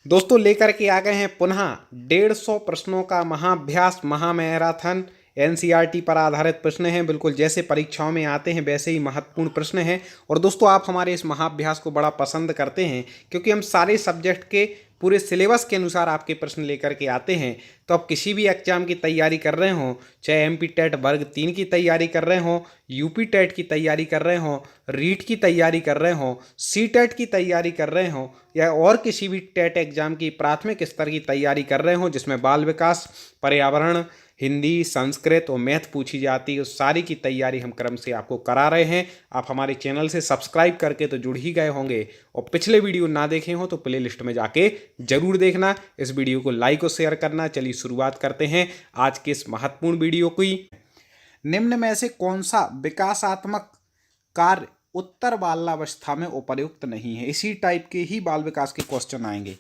दोस्तों लेकर के आ गए हैं पुनः 150 प्रश्नों का महाअभ्यास महामैराथन। एनसीईआरटी पर आधारित प्रश्न हैं, बिल्कुल जैसे परीक्षाओं में आते हैं वैसे ही महत्वपूर्ण प्रश्न हैं। और दोस्तों आप हमारे इस महाअभ्यास को बड़ा पसंद करते हैं क्योंकि हम सारे सब्जेक्ट के पूरे सिलेबस के अनुसार आपके प्रश्न लेकर के आते हैं। तो आप किसी भी एग्जाम की तैयारी कर रहे हो, चाहे एमपी टेट वर्ग 3 की तैयारी कर रहे हो, यूपी टेट की तैयारी कर रहे हो, रीट की तैयारी कर रहे हो, सी टेट की तैयारी कर रहे हो, या और किसी भी टेट एग्जाम की प्राथमिक स्तर की तैयारी कर रहे हो जिसमें बाल विकास, पर्यावरण, हिंदी, संस्कृत और मैथ पूछी जाती है, उस सारी की तैयारी हम क्रम से आपको करा रहे हैं। आप हमारे चैनल से सब्सक्राइब करके तो जुड़ ही गए होंगे, और पिछले वीडियो ना देखे हो तो प्ले लिस्ट में जाके जरूर देखना। इस वीडियो को लाइक और शेयर करना। चलिए शुरुआत करते हैं आज के इस महत्वपूर्ण वीडियो की। निम्न में से कौन सा विकासात्मक कार्य उत्तर बाल्यावस्था में उपयुक्त नहीं है? इसी टाइप के ही बाल विकास के क्वेश्चन आएंगे।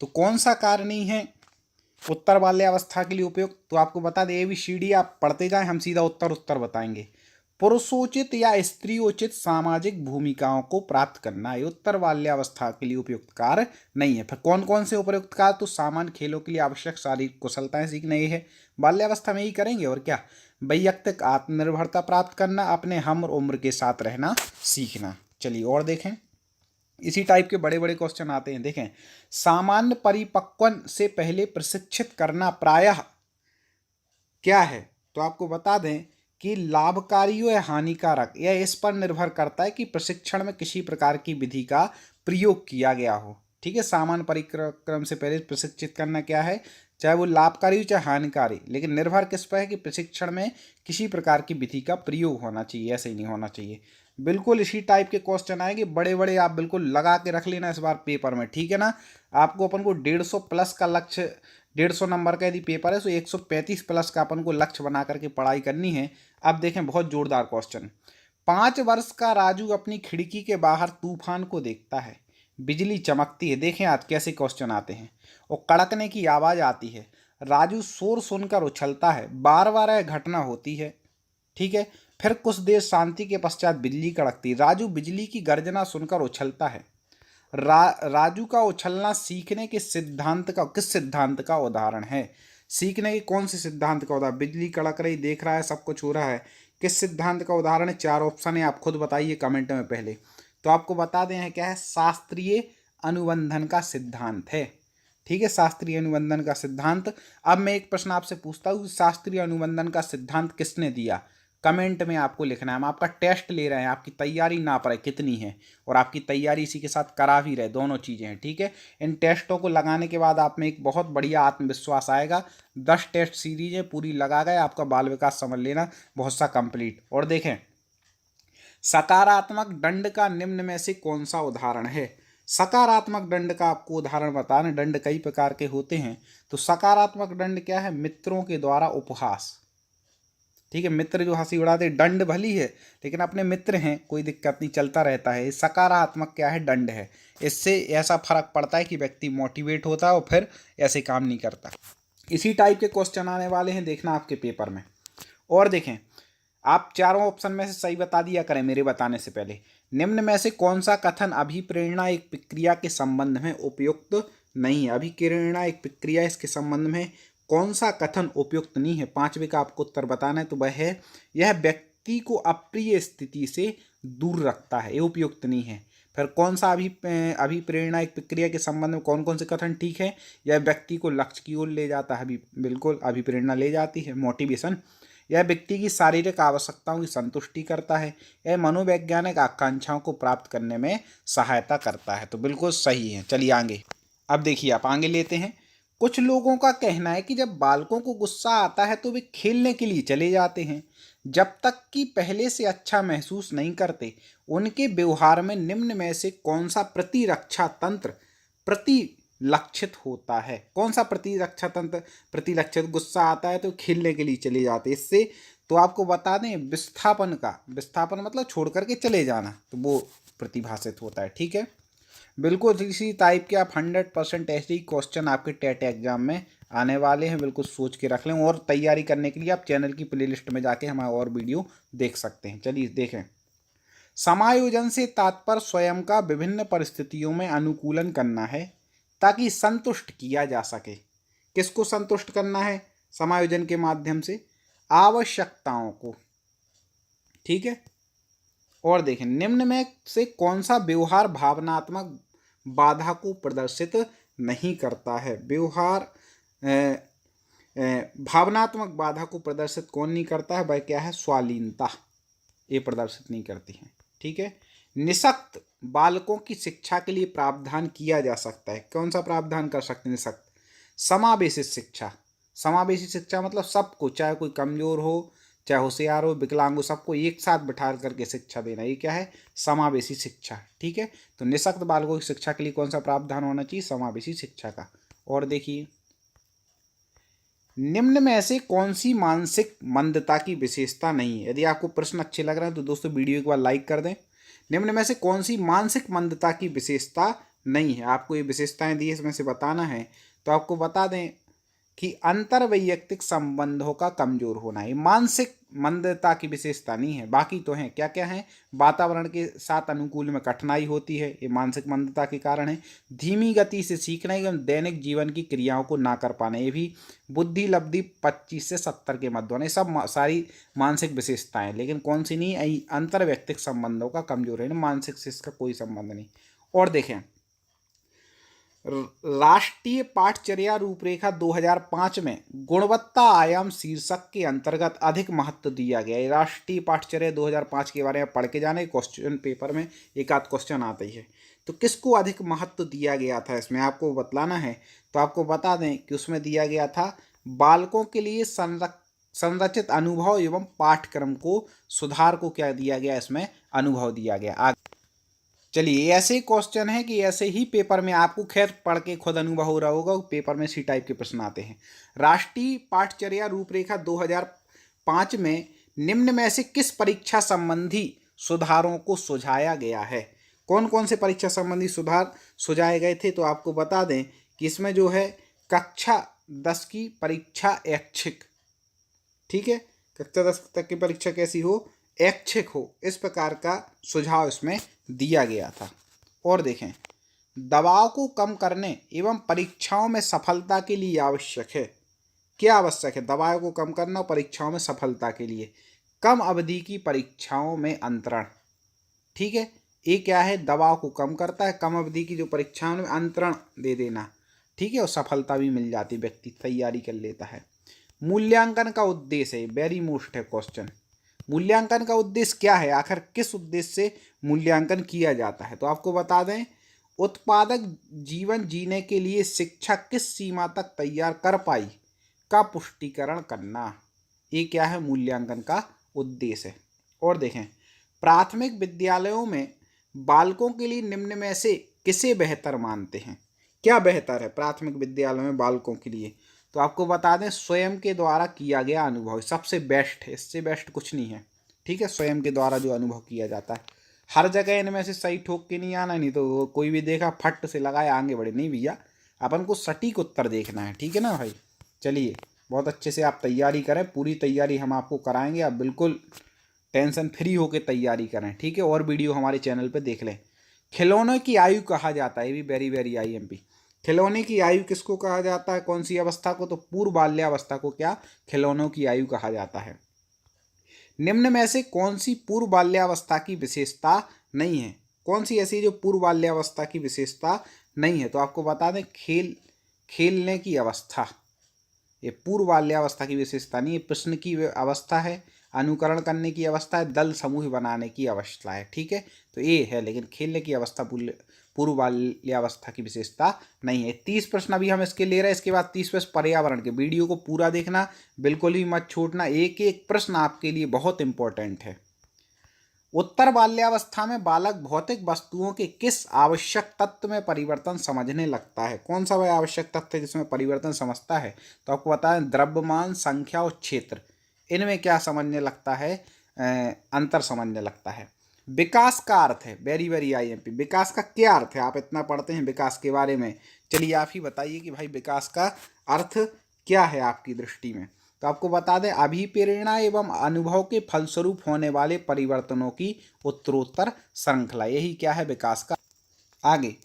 तो कौन सा कार्य नहीं है उत्तर बाल्यावस्था के लिए उपयुक्त? तो आपको बता दें, ABCD आप पढ़ते जाएं, हम सीधा उत्तर बताएंगे। पुरुषोचित या स्त्रीयोचित सामाजिक भूमिकाओं को प्राप्त करना ये उत्तर बाल्यावस्था के लिए उपयुक्त कार्य नहीं है। फिर कौन कौन से उपयुक्त कार्य? तो सामान्य खेलों के लिए आवश्यक शारीरिक कुशलताएं सीखना ये है, बाल्यावस्था में ही करेंगे। और क्या? वैयक्तिक आत्मनिर्भरता प्राप्त करना, अपने हम उम्र के साथ रहना सीखना। चलिए और देखें, इसी टाइप के बड़े बड़े क्वेश्चन आते हैं। देखें, सामान्य परिपक्वन से पहले प्रशिक्षित करना प्रायः क्या है? तो आपको बता दें कि लाभकारी या हानिकारक, यह इस पर निर्भर करता है कि प्रशिक्षण में किसी प्रकार की विधि का प्रयोग किया गया हो। ठीक है, सामान्य परिक्रम से पहले प्रशिक्षित करना क्या है, चाहे वो लाभकारी हो चाहे हानिकारी, लेकिन निर्भर किस पर है कि प्रशिक्षण में किसी प्रकार की विधि का प्रयोग होना चाहिए, ऐसे ही नहीं होना चाहिए। बिल्कुल इसी टाइप के क्वेश्चन आएंगे बड़े बड़े, आप बिल्कुल लगा के रख लेना इस बार पेपर में, ठीक है ना। आपको अपन को 150 प्लस का लक्ष्य, 150 नंबर का यदि पेपर है तो 135 प्लस का अपन को लक्ष्य बना करके पढ़ाई करनी है। अब देखें बहुत जोरदार क्वेश्चन। 5 वर्ष का राजू अपनी खिड़की के बाहर तूफान को देखता है, बिजली चमकती है। देखें आज कैसे क्वेश्चन आते हैं। और कड़कने की आवाज़ आती है, राजू शोर सुनकर उछलता है, बार बार यह घटना होती है। ठीक है, फिर कुछ देर शांति के पश्चात बिजली कड़कती, राजू बिजली की गर्जना सुनकर उछलता है। राजू का उछलना सीखने के सिद्धांत का किस सिद्धांत का उदाहरण है? सीखने के कौन से सिद्धांत का उदाहरण? बिजली कड़क रही, देख रहा है, सब कुछ हो रहा है, किस सिद्धांत का उदाहरण है? 4 ऑप्शन है, आप खुद बताइए कमेंट में पहले। तो आपको बता दें है क्या है, शास्त्रीय अनुबंधन का सिद्धांत है। ठीक है, शास्त्रीय अनुबंधन का सिद्धांत। अब मैं एक प्रश्न आपसे पूछता हूँ, शास्त्रीय अनुबंधन का सिद्धांत किसने दिया? कमेंट में आपको लिखना है। हम आपका टेस्ट ले रहे हैं, आपकी तैयारी नाप रहे कितनी है, और आपकी तैयारी इसी के साथ करा भी रहे, दोनों चीज़ें हैं। ठीक है, इन टेस्टों को लगाने के बाद आप में एक बहुत बढ़िया आत्मविश्वास आएगा। 10 टेस्ट सीरीज है, पूरी लगा गए, आपका बाल विकास समझ लेना बहुत सा कंप्लीट। और देखें, सकारात्मक दंड का निम्न में से कौन सा उदाहरण है? सकारात्मक दंड का आपको उदाहरण बताना। दंड कई प्रकार के होते हैं, तो सकारात्मक दंड क्या है? मित्रों के द्वारा उपहास। ठीक है, मित्र जो हंसी उड़ाते, दंड भली है लेकिन अपने मित्र हैं, कोई दिक्कत नहीं, चलता रहता है। सकारात्मक क्या है? दंड है। इससे ऐसा फर्क पड़ता है कि व्यक्ति मोटिवेट होता है और फिर ऐसे काम नहीं करता। इसी टाइप के क्वेश्चन आने वाले हैं, देखना आपके पेपर में। और देखें, आप चारों ऑप्शन में से सही बता दिया करें मेरे बताने से पहले। निम्न में से कौन सा कथन अभिप्रेरणा एक प्रक्रिया के संबंध में उपयुक्त नहीं है? अभिप्रेरणा एक प्रक्रिया, इसके संबंध में कौन सा कथन उपयुक्त नहीं है? 5वें का आपको उत्तर बताना है। तो वह है, यह व्यक्ति को अप्रिय स्थिति से दूर रखता है, ये उपयुक्त नहीं है। फिर कौन सा अभिप्रेरणा एक प्रक्रिया के संबंध में कौन कौन से कथन ठीक है? यह व्यक्ति को लक्ष्य की ओर ले जाता है, बिल्कुल अभिप्रेरणा ले जाती है, मोटिवेशन। यह व्यक्ति की शारीरिक आवश्यकताओं की संतुष्टि करता है। यह मनोवैज्ञानिक आकांक्षाओं को प्राप्त करने में सहायता करता है। तो बिल्कुल सही है। चलिए आगे, अब देखिए आप आगे लेते हैं। कुछ लोगों का कहना है कि जब बालकों को गुस्सा आता है तो वे खेलने के लिए चले जाते हैं, जब तक कि पहले से अच्छा महसूस नहीं करते। उनके व्यवहार में निम्न में से कौन सा प्रतिरक्षा तंत्र प्रतिलक्षित होता है? कौन सा प्रतिरक्षा तंत्र प्रतिलक्षित? गुस्सा आता है तो खेलने के लिए चले जाते, इससे तो आपको बता दें विस्थापन का, विस्थापन मतलब छोड़ करके चले जाना, तो वो प्रतिभाषित होता है। ठीक है, बिल्कुल इसी टाइप के आप 100% ऐसे ही क्वेश्चन आपके टेट एग्जाम में आने वाले हैं, बिल्कुल सोच के रख लें। और तैयारी करने के लिए आप चैनल की प्लेलिस्ट में जाके हमारा और वीडियो देख सकते हैं। चलिए देखें, समायोजन से तात्पर्य स्वयं का विभिन्न परिस्थितियों में अनुकूलन करना है। ताकि संतुष्ट किया जा सके। किसको संतुष्ट करना है? समायोजन के माध्यम से आवश्यकताओं को। ठीक है। और देखें, निम्न में से कौन सा व्यवहार भावनात्मक बाधा को प्रदर्शित नहीं करता है? व्यवहार भावनात्मक बाधा को प्रदर्शित कौन नहीं करता है? वह क्या है? स्वालीनता, ये प्रदर्शित नहीं करती है। ठीक है। निःशक्त बालकों की शिक्षा के लिए प्रावधान किया जा सकता है। कौन सा प्रावधान कर सकते हैं निःशक्त? समावेशित शिक्षा। समावेशी शिक्षा मतलब सबको, चाहे कोई कमजोर हो, चाहे होशियार हो, विकलांग हो, सबको एक साथ बिठा करके शिक्षा देना, ये क्या है? समावेशी शिक्षा। ठीक है। तो निःशक्त बालकों की शिक्षा के लिए कौन सा प्रावधान होना चाहिए? समावेशी शिक्षा का। और देखिए, निम्न में से कौन सी मानसिक मंदता की विशेषता नहीं है? यदि आपको प्रश्न अच्छे लग रहे हैं तो दोस्तों वीडियो एक बार लाइक कर दें। निम्न में से कौन सी मानसिक मंदता की विशेषता नहीं है? आपको ये विशेषताएं दी, इसमें से बताना है। तो आपको बता दें कि अंतर्वैयक्तिक संबंधों का कमजोर होना, ये मानसिक मंदता की विशेषता नहीं है। बाकी तो हैं, क्या क्या हैं? वातावरण के साथ अनुकूल में कठिनाई होती है, ये मानसिक मंदता के कारण है। धीमी गति से सीखना एवं दैनिक जीवन की क्रियाओं को ना कर पाना, ये भी। बुद्धि लब्धि 25 से 70 के मध्य होना, सब सारी मानसिक विशेषताएं। लेकिन कौन सी नहीं? अंतर्वैयक्तिक संबंधों का कमजोर है, मानसिक से इसका कोई संबंध नहीं। और देखें, राष्ट्रीय पाठचर्या रूपरेखा 2005 में गुणवत्ता आयाम शीर्षक के अंतर्गत अधिक महत्व दिया गया है। राष्ट्रीय पाठचर्या 2005 के बारे में पढ़ के जाने, क्वेश्चन पेपर में एक आध क्वेश्चन आता ही है। तो किसको अधिक महत्व दिया गया था इसमें आपको बतलाना है। तो आपको बता दें कि उसमें दिया गया था बालकों के लिए संरचित अनुभव एवं पाठ्यक्रम को सुधार को क्या दिया गया? इसमें अनुभव दिया गया। चलिए, ऐसे क्वेश्चन है कि ऐसे ही पेपर में आपको खैर पढ़ के खुद अनुभव हो रहा होगा, पेपर में इसी टाइप के प्रश्न आते हैं। राष्ट्रीय पाठचर्या रूपरेखा 2005 में निम्न में से किस परीक्षा संबंधी सुधारों को सुझाया गया है? कौन कौन से परीक्षा संबंधी सुधार सुझाए गए थे? तो आपको बता दें कि इसमें जो है कक्षा 10 की परीक्षा ऐच्छिक, ठीक है, कक्षा 10 तक की परीक्षा कैसी हो? ऐच्छिक हो, इस प्रकार का सुझाव इसमें दिया गया था। और देखें, दबाव को कम करने एवं परीक्षाओं में सफलता के लिए आवश्यक है। क्या आवश्यक है? दबाव को कम करना और परीक्षाओं में सफलता के लिए कम अवधि की परीक्षाओं में अंतरण। ठीक है, ये क्या है? दबाव को कम करता है, कम अवधि की जो परीक्षाओं में अंतरण दे देना। ठीक है, और सफलता भी मिल जाती, व्यक्ति तैयारी कर लेता है। मूल्यांकन का उद्देश्य है, वेरी मोस्ट है क्वेश्चन। मूल्यांकन का उद्देश्य क्या है? आखिर किस उद्देश्य से मूल्यांकन किया जाता है? तो आपको बता दें, उत्पादक जीवन जीने के लिए शिक्षा किस सीमा तक तैयार कर पाई का पुष्टिकरण करना, ये क्या है? मूल्यांकन का उद्देश्य है। और देखें, प्राथमिक विद्यालयों में बालकों के लिए निम्न में से किसे बेहतर मानते हैं? क्या बेहतर है प्राथमिक विद्यालयों में बालकों के लिए? तो आपको बता दें, स्वयं के द्वारा किया गया अनुभव सबसे बेस्ट है, इससे बेस्ट कुछ नहीं है। ठीक है, स्वयं के द्वारा जो अनुभव किया जाता है। हर जगह इनमें से सही ठोक के नहीं आना, नहीं तो कोई भी देखा फट से लगाया आगे बढ़े, नहीं भैया, अपन को सटीक उत्तर देखना है। ठीक है ना भाई? चलिए, बहुत अच्छे से आप तैयारी करें, पूरी तैयारी हम आपको कराएंगे, आप बिल्कुल टेंशन फ्री होकर तैयारी करें। ठीक है, और वीडियो हमारे चैनल पर देख लें। खिलौनों की आयु कहा जाता है, ये भी वेरी वेरी IMP। खिलौने की आयु किसको कहा जाता है? कौन सी अवस्था को? तो पूर्व बाल्यावस्था को क्या खिलौनों की आयु कहा जाता है। निम्न में से कौन सी पूर्व बाल्यावस्था की विशेषता नहीं है? कौन सी ऐसी जो पूर्व बाल्यावस्था की विशेषता नहीं है? तो आपको बता दें, खेलने की अवस्था, ये पूर्व बाल्यावस्था की विशेषता नहीं है। प्रश्न की अवस्था है, अनुकरण करने की अवस्था है, दल समूह बनाने की अवस्था है। ठीक है, तो ये है, लेकिन खेलने की अवस्था पूर्व बाल्यावस्था की विशेषता नहीं है। 30 प्रश्न अभी हम इसके ले रहे हैं, इसके बाद 30 प्रश्न पर्यावरण के। वीडियो को पूरा देखना, बिल्कुल भी मत छोड़ना, एक एक प्रश्न आपके लिए बहुत इंपॉर्टेंट है। उत्तर बाल्यावस्था में बालक भौतिक वस्तुओं के किस आवश्यक तत्व में परिवर्तन समझने लगता है? कौन सा वह आवश्यक तत्व है जिसमें परिवर्तन समझता है? तो आपको बताएं, द्रव्यमान, संख्या और क्षेत्र, इनमें क्या समझने लगता है? अंतर समझने लगता है। विकास का अर्थ है, वेरी वेरी IMP। विकास का क्या अर्थ है? आप इतना पढ़ते हैं विकास के बारे में, चलिए आप ही बताइए कि भाई विकास का अर्थ क्या है आपकी दृष्टि में। तो आपको बता दें, अभिप्रेरणा एवं अनुभव के फलस्वरूप होने वाले परिवर्तनों की उत्तरोत्तर श्रृंखला, यही क्या है? विकास का। आगे,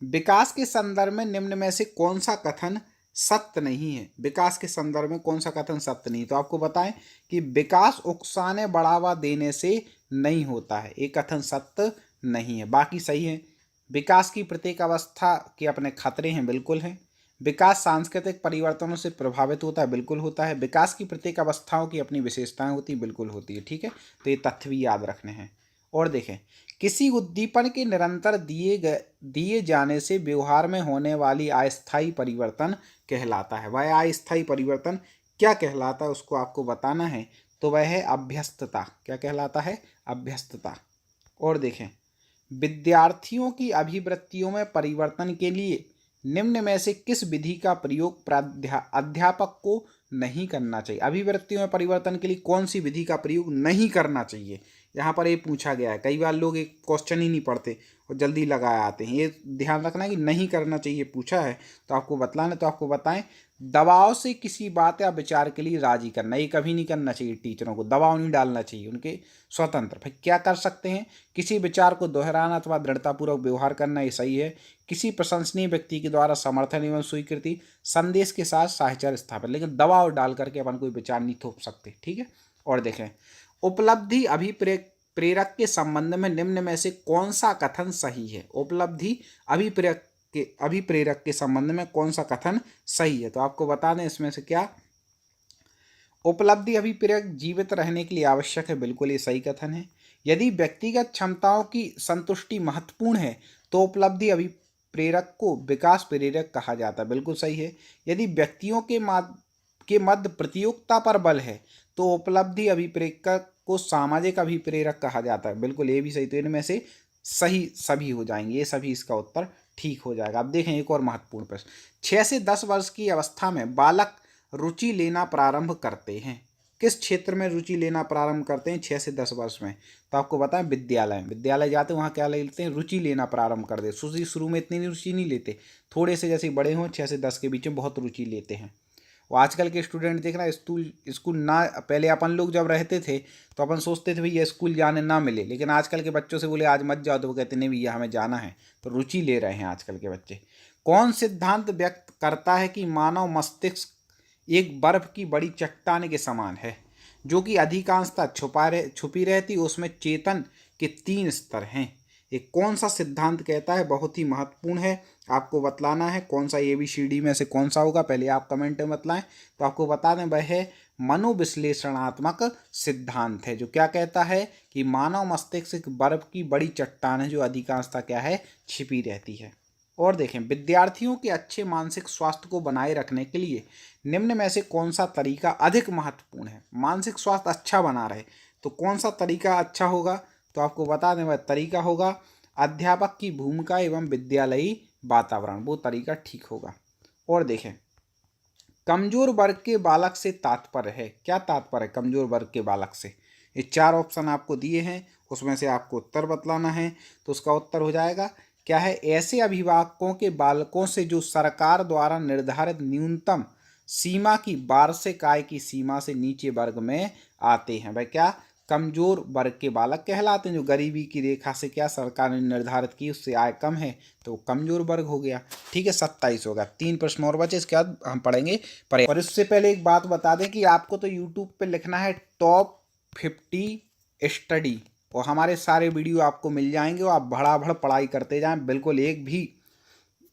विकास के संदर्भ में निम्न में से कौन सा कथन सत्य नहीं है? विकास के संदर्भ में कौन सा कथन सत्य नहीं? तो आपको बताएं कि विकास उकसाने बढ़ावा देने से नहीं होता है, ये कथन सत्य नहीं है। बाकी सही है। विकास की प्रत्येक अवस्था के अपने खतरे हैं, बिल्कुल हैं। विकास सांस्कृतिक परिवर्तनों से प्रभावित होता है, बिल्कुल होता है। विकास की प्रत्येक अवस्थाओं की अपनी विशेषताएं होती, बिल्कुल होती है। ठीक है, तो ये तथ्य भी याद रखने हैं। और देखें, किसी उद्दीपन के निरंतर दिए जाने से व्यवहार में होने वाली अस्थायी परिवर्तन कहलाता है। वह अस्थायी परिवर्तन क्या कहलाता है उसको आपको बताना है। तो वह है अभ्यस्तता। क्या कहलाता है? अभ्यस्तता। और देखें, विद्यार्थियों की अभिवृत्तियों में परिवर्तन के लिए निम्न में से किस विधि का प्रयोग अध्यापक को नहीं करना चाहिए? अभिवृत्तियों में परिवर्तन के लिए कौन सी विधि का प्रयोग नहीं करना चाहिए? यहाँ पर ये पूछा गया है। कई बार लोग एक क्वेश्चन ही नहीं पढ़ते और जल्दी लगाए आते हैं, ये ध्यान रखना है कि नहीं करना चाहिए पूछा है तो आपको बतलाना। तो आपको बताएं, दबाव से किसी बात या विचार के लिए राजी करना, ये कभी नहीं करना चाहिए। टीचरों को दबाव नहीं डालना चाहिए, उनके स्वतंत्र। फिर क्या कर सकते हैं? किसी विचार को दोहराना अथवा दृढ़तापूर्वक व्यवहार करना, ये सही है। किसी प्रशंसनीय व्यक्ति के द्वारा समर्थन एवं स्वीकृति, संदेश के साथ साहचर्य स्थापित, लेकिन दबाव डाल करके अपन कोई विचार नहीं थोप सकते। ठीक है। और देखें, उपलब्धि अभिप्रेरक के संबंध में निम्न में से कौन सा कथन सही है? उपलब्धि अभिप्रेरक के संबंध में कौन सा कथन सही है? तो आपको बता दें इसमें से क्या। उपलब्धि अभिप्रेरक जीवित रहने के लिए आवश्यक है, बिल्कुल ये सही कथन है। यदि व्यक्तिगत क्षमताओं की संतुष्टि महत्वपूर्ण है तो उपलब्धि अभिप्रेरक को विकास प्रेरक कहा जाता है, बिल्कुल सही है। यदि व्यक्तियों के मध्य प्रतियोगिता पर बल है तो उपलब्धि अभिप्रेरक को सामाजिक अभिप्रेरक कहा जाता है, बिल्कुल ये भी सही। तो इनमें से सही सभी हो जाएंगे, ये सभी इसका उत्तर ठीक हो जाएगा। अब देखें एक और महत्वपूर्ण प्रश्न। 6 से 10 वर्ष की अवस्था में बालक रुचि लेना प्रारंभ करते हैं। किस क्षेत्र में रुचि लेना प्रारंभ करते हैं 6 से 10 वर्ष में? तो आपको बताएं, विद्यालय जाते हैं, वहाँ क्या लेते हैं? रुचि लेना प्रारंभ कर दे। शुरू में इतनी रुचि नहीं लेते, थोड़े से जैसे बड़े हों 6 से 10 के बीच में बहुत रुचि लेते हैं। वो आजकल के स्टूडेंट देखना, स्कूल ना, पहले अपन लोग जब रहते थे तो अपन सोचते थे भैया स्कूल जाने ना मिले, लेकिन आजकल के बच्चों से बोले आज मत जाओ तो वो कहते नहीं भैया हमें जाना है, तो रुचि ले रहे हैं आजकल के बच्चे। कौन सिद्धांत व्यक्त करता है कि मानव मस्तिष्क एक बर्फ की बड़ी चट्टान के समान है जो कि अधिकांशतः छुपी रहती, उसमें चेतन के 3 स्तर हैं? ये कौन सा सिद्धांत कहता है? बहुत ही महत्वपूर्ण है, आपको बतलाना है कौन सा ABCD में से कौन सा होगा। पहले आप कमेंट में बतलाएं। तो आपको बता दें, वह है मनोविश्लेषणात्मक सिद्धांत है, जो क्या कहता है कि मानव मस्तिष्क एक बर्फ की बड़ी चट्टान है जो अधिकांशतः क्या है, छिपी रहती है। और देखें, विद्यार्थियों के अच्छे मानसिक स्वास्थ्य को बनाए रखने के लिए निम्न में से कौन सा तरीका अधिक महत्वपूर्ण है? मानसिक स्वास्थ्य अच्छा बना रहे तो कौन सा तरीका अच्छा होगा? तो आपको बता दें, वह तरीका होगा अध्यापक की भूमिका एवं विद्यालयी वातावरण, वो तरीका ठीक होगा। और देखें, कमजोर वर्ग के बालक से तात्पर्य है, क्या तात्पर्य है कमजोर वर्ग के बालक से? ये 4 ऑप्शन आपको दिए हैं, उसमें से आपको उत्तर बतलाना है। तो उसका उत्तर हो जाएगा क्या है, ऐसे अभिभावकों के बालकों से जो सरकार द्वारा निर्धारित न्यूनतम सीमा की वार्षिक आय की सीमा से नीचे वर्ग में आते हैं। भाई क्या, कमजोर वर्ग के बालक कहलाते हैं, जो गरीबी की रेखा से क्या सरकार ने निर्धारित की उससे आय कम है तो कमजोर वर्ग हो गया। ठीक है, 27 होगा। 3 प्रश्न और बचे, इसके बाद हम पढ़ेंगे पर इससे पहले एक बात बता दें कि आपको तो यूट्यूब पे लिखना है टॉप 50 स्टडी और हमारे सारे वीडियो आपको मिल जाएंगे और आप भड़ाभड़ पढ़ाई करते जाएं, बिल्कुल एक भी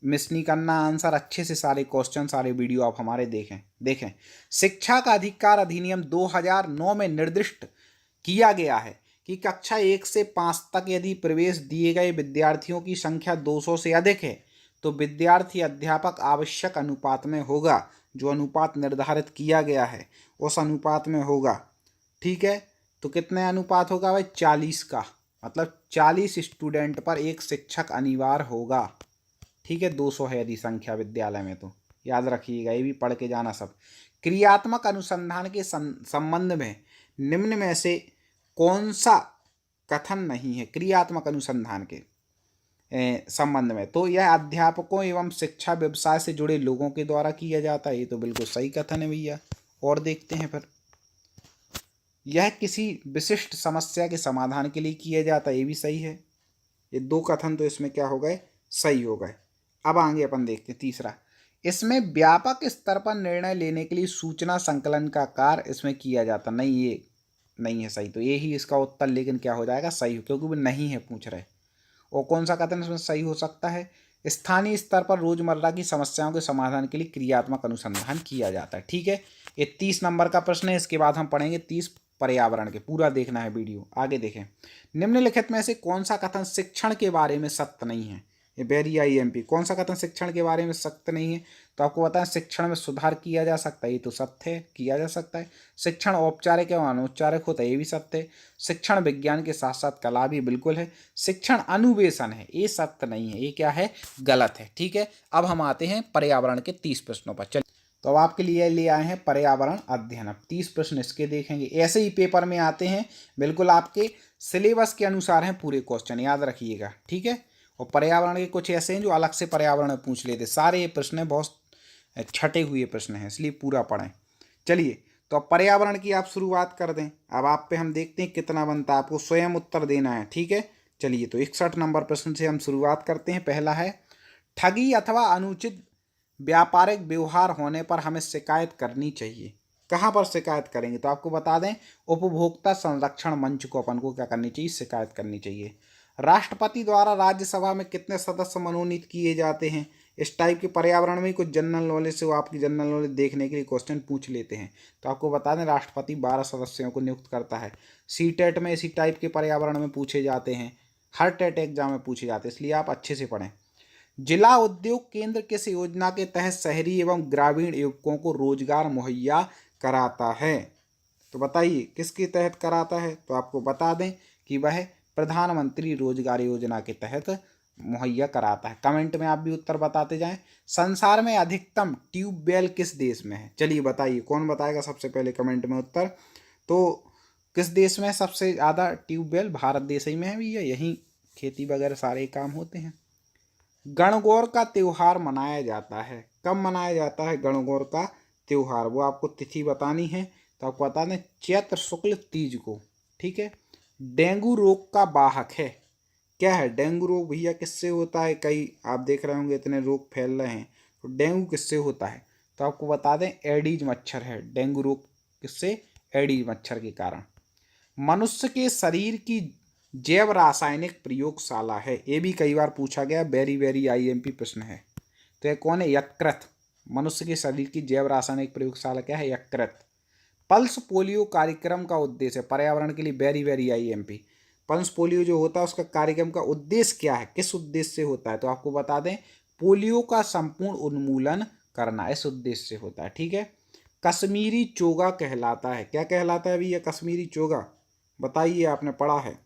मिस नहीं करना आंसर, अच्छे से सारे क्वेश्चन सारे वीडियो आप हमारे देखें। शिक्षा का अधिकार अधिनियम 2009 में निर्दिष्ट किया गया है कि कक्षा 1 से 5 तक यदि प्रवेश दिए गए विद्यार्थियों की संख्या 200 से अधिक है तो विद्यार्थी अध्यापक आवश्यक अनुपात में होगा। जो अनुपात निर्धारित किया गया है उस अनुपात में होगा। ठीक है, तो कितने अनुपात होगा भाई? 40 का, मतलब 40 स्टूडेंट पर एक शिक्षक अनिवार्य होगा। ठीक है, 200 है यदि संख्या विद्यालय में, तो याद रखिएगा, ये भी पढ़ के जाना सब। क्रियात्मक अनुसंधान के संबंध में निम्न में से कौन सा कथन नहीं है क्रियात्मक अनुसंधान के संबंध में? तो यह अध्यापकों एवं शिक्षा व्यवसाय से जुड़े लोगों के द्वारा किया जाता है, ये तो बिल्कुल सही कथन है भैया। और देखते हैं फिर, यह किसी विशिष्ट समस्या के समाधान के लिए किया जाता है, ये भी सही है। ये 2 कथन तो इसमें क्या हो गए, सही हो गए। अब आगे अपन देखते हैं तीसरा, इसमें व्यापक स्तर पर निर्णय लेने के लिए सूचना संकलन का कार्य इसमें किया जाता। नहीं, ये नहीं है सही, तो ये ही इसका उत्तर लेकिन क्या हो जाएगा, सही हो, क्योंकि वो नहीं है पूछ रहे। और कौन सा कथन इसमें सही हो सकता है, स्थानीय स्तर पर रोजमर्रा की समस्याओं के समाधान के लिए क्रियात्मक अनुसंधान किया जाता है। ठीक है, ये 30 नंबर का प्रश्न है। इसके बाद हम पढ़ेंगे 30 पर्यावरण के, पूरा देखना है वीडियो। आगे देखें, निम्नलिखित में से कौन सा कथन शिक्षण के बारे में सत्य नहीं है। ये वेरी IMP, कौन सा कथन शिक्षण के बारे में सत्य नहीं है, तो आपको बताएं शिक्षण में सुधार किया जा सकता है, ये तो सत्य है, किया जा सकता है। शिक्षण औपचारिक एवं अनौपचारिक होता है, ये भी सत्य है। शिक्षण विज्ञान के साथ साथ कला भी, बिल्कुल है। शिक्षण अनुवेशन है, ये सत्य नहीं है, ये क्या है, गलत है। ठीक है, अब हम आते हैं पर्यावरण के 30 प्रश्नों पर। चलिए, तो अब आपके लिए ले आए हैं पर्यावरण अध्ययन। अब 30 प्रश्न इसके देखेंगे, ऐसे ही पेपर में आते हैं, बिल्कुल आपके सिलेबस के अनुसार हैं पूरे क्वेश्चन, याद रखिएगा। ठीक है, और पर्यावरण के कुछ ऐसे हैं जो अलग से पर्यावरण में पूछ लेते, सारे ये प्रश्न बहुत छटे हुए प्रश्न हैं, इसलिए पूरा पढ़ें। चलिए, तो अब पर्यावरण की आप शुरुआत कर दें। अब आप पे हम देखते हैं कितना बनता है, आपको स्वयं उत्तर देना है। ठीक है, चलिए, तो 61 नंबर प्रश्न से हम शुरुआत करते हैं। पहला है, ठगी अथवा अनुचित व्यापारिक व्यवहार होने पर हमें शिकायत करनी चाहिए। कहाँ पर शिकायत करेंगे, तो आपको बता दें, उपभोक्ता संरक्षण मंच को अपन को क्या करनी चाहिए, शिकायत करनी चाहिए। राष्ट्रपति द्वारा राज्यसभा में कितने सदस्य मनोनीत किए जाते हैं। इस टाइप के पर्यावरण में कुछ जनरल नॉलेज से वो आपकी जनरल नॉलेज देखने के लिए क्वेश्चन पूछ लेते हैं। तो आपको बता दें, राष्ट्रपति 12 सदस्यों को नियुक्त करता है। CTET में इसी टाइप के पर्यावरण में पूछे जाते हैं, हर टेट एग्जाम में पूछे जाते हैं, इसलिए आप अच्छे से पढ़ें। जिला उद्योग केंद्र किस योजना के तहत शहरी एवं ग्रामीण युवकों को रोजगार मुहैया कराता है, तो बताइए किसके तहत कराता है, तो आपको बता दें कि वह प्रधानमंत्री रोजगार योजना के तहत मुहैया कराता है। कमेंट में आप भी उत्तर बताते जाएं। संसार में अधिकतम ट्यूबवेल किस देश में है, चलिए बताइए, कौन बताएगा सबसे पहले कमेंट में उत्तर। तो किस देश में सबसे ज़्यादा ट्यूबवेल, भारत देश ही में है भैया, यहीं खेती वगैरह सारे काम होते हैं। गणगौर का त्यौहार मनाया जाता है, कब मनाया जाता है गणगौर का त्यौहार, वो आपको तिथि बतानी है। तो आपको बता दें, चैत्र शुक्ल तीज को। ठीक है, डेंगू रोग का वाहक है, क्या है डेंगू रोग भैया, किससे होता है, कई आप देख रहे होंगे इतने रोग फैल रहे हैं, तो डेंगू किससे होता है, तो आपको बता दें, एडीज मच्छर है डेंगू रोग, किससे, एडीज मच्छर के कारण। मनुष्य के शरीर की जैव रासायनिक प्रयोगशाला है, ये भी कई बार पूछा गया, वेरी IMP प्रश्न है। तो ये कौन है, यकृत। मनुष्य के शरीर की जैव रासायनिक प्रयोगशाला क्या है, यकृत। पल्स पोलियो कार्यक्रम का उद्देश्य, पर्यावरण के लिए वेरी IMP, पल्स पोलियो जो होता है उसका कार्यक्रम का उद्देश्य क्या है, किस उद्देश्य से होता है, तो आपको बता दें, पोलियो का संपूर्ण उन्मूलन करना, इस उद्देश्य से होता है। ठीक है, कश्मीरी चोगा कहलाता है, क्या कहलाता है भैया, कश्मीरी चोगा, बताइए, आपने पढ़ा है।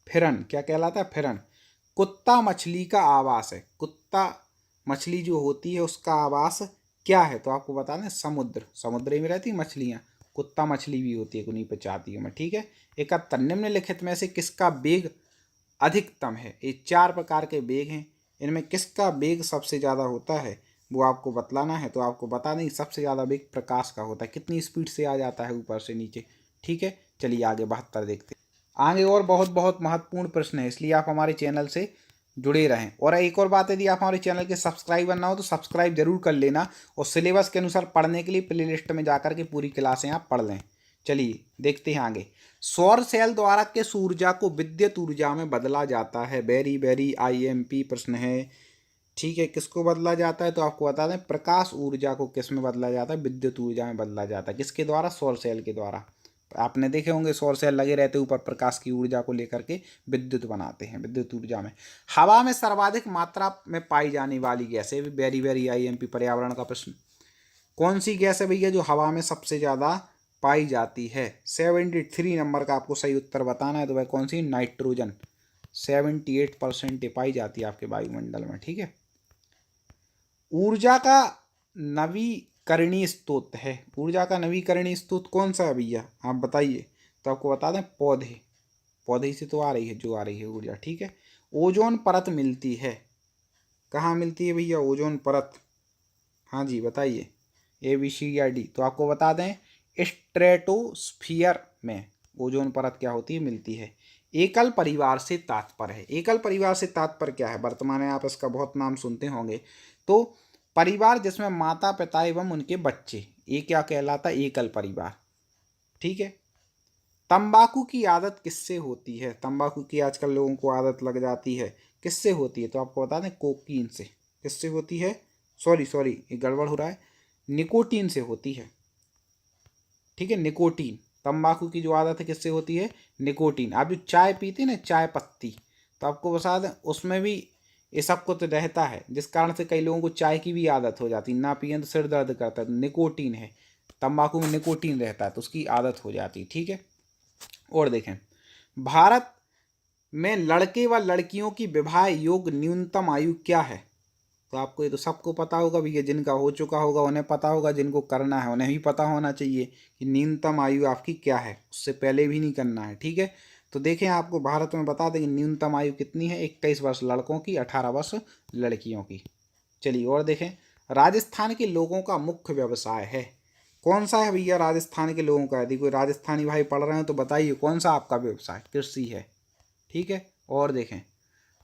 फिरन, क्या कहलाता है, फिरन। कुत्ता मछली का आवास है, कुत्ता मछली जो होती है उसका आवास क्या है, तो आपको बता दें, समुद्र, समुद्र में रहती मछलियाँ, कुत्ता मछली भी होती है उन्हीं पर चाहती हूँ मैं। ठीक है, 71, निम्नलिखित में से किसका वेग अधिकतम है, ये 4 प्रकार के वेग हैं, इनमें किसका वेग सबसे ज़्यादा होता है, वो आपको बतलाना है। तो आपको बता दें, सबसे ज़्यादा वेग प्रकाश का होता है, कितनी स्पीड से आ जाता है ऊपर से नीचे। ठीक है, चलिए आगे 72 देखते हैं। आगे और बहुत बहुत महत्वपूर्ण प्रश्न है, इसलिए आप हमारे चैनल से जुड़े रहें। और एक और बात, यदि आप हमारे चैनल के सब्सक्राइबर ना हो तो सब्सक्राइब जरूर कर लेना, और सिलेबस के अनुसार पढ़ने के लिए प्लेलिस्ट में जाकर के पूरी क्लासें आप पढ़ लें। चलिए देखते हैं आगे। सौर सेल द्वारा किस ऊर्जा को विद्युत ऊर्जा में बदला जाता है, वेरी IMP प्रश्न है। ठीक है, किसको बदला जाता है, तो आपको बता दें, प्रकाश ऊर्जा को किस में बदला जाता है, विद्युत ऊर्जा में बदला जाता है, किसके द्वारा, सौर सेल के द्वारा। आपने देखे होंगे सौर सेल लगे रहते ऊपर, प्रकाश की ऊर्जा को लेकर के विद्युत बनाते हैं, विद्युत ऊर्जा में। हवा में सर्वाधिक मात्रा में पाई जाने वाली गैस है, वेरी IMP पर्यावरण का प्रश्न। कौन सी गैस है भैया जो हवा में सबसे ज़्यादा पाई जाती है, 73 नंबर का आपको सही उत्तर बताना है। तो वह कौन सी, नाइट्रोजन, 78% पाई जाती है आपके वायुमंडल में। ठीक है, ऊर्जा का नवीकरणीय स्रोत है, ऊर्जा का नवीकरणीय स्रोत कौन सा है भैया, आप बताइए। तो आपको बता दें, पौधे, पौधे से तो आ रही है जो आ रही है ऊर्जा। ठीक है, ओजोन परत मिलती है, कहाँ मिलती है भैया, ओजोन परत, हाँ जी बताइए, ABCD। तो आपको बता दें, स्ट्रेटोस्फियर में ओजोन परत क्या होती है, मिलती है। एकल परिवार से तात्पर्य है। एकल परिवार से तात्पर्य क्या है? वर्तमान में आप इसका बहुत नाम सुनते होंगे। तो परिवार जिसमें माता पिता एवं उनके बच्चे, ये क्या कहलाता है? एकल परिवार। ठीक है। तंबाकू की आदत किससे होती है? तंबाकू की आजकल लोगों को आदत लग जाती है, किससे होती है? तो आपको बता दें, कोकीन से। किससे होती है? सॉरी ये गड़बड़ हो रहा है, निकोटीन से होती है। ठीक है, निकोटीन। तंबाकू की जो आदत है किससे होती है? निकोटीन। आप जो चाय पीते हैं ना, चाय पत्ती, तो आपको बता दें उसमें भी ये सब कुछ रहता है, जिस कारण से कई लोगों को चाय की भी आदत हो जाती है, ना पिए तो सिर दर्द करता है। तो निकोटीन है, तंबाकू में निकोटीन रहता है, तो उसकी आदत हो जाती है। ठीक है। और देखें, भारत में लड़के व लड़कियों की विवाह योग्य न्यूनतम आयु क्या है? तो आपको ये तो सबको पता होगा भैया, जिनका हो चुका होगा उन्हें पता होगा, जिनको करना है उन्हें भी पता होना चाहिए कि न्यूनतम आयु आपकी क्या है, उससे पहले भी नहीं करना है। ठीक है। तो देखें, आपको भारत में बता दें कि न्यूनतम आयु कितनी है? 21 वर्ष लड़कों की, 18 वर्ष लड़कियों की। चलिए और देखें, राजस्थान के लोगों का मुख्य व्यवसाय है, कौन सा है भैया? राजस्थान के लोगों का, यदि कोई राजस्थानी भाई पढ़ रहे हैं तो बताइए कौन सा आपका व्यवसाय? कृषि है। ठीक है। और देखें,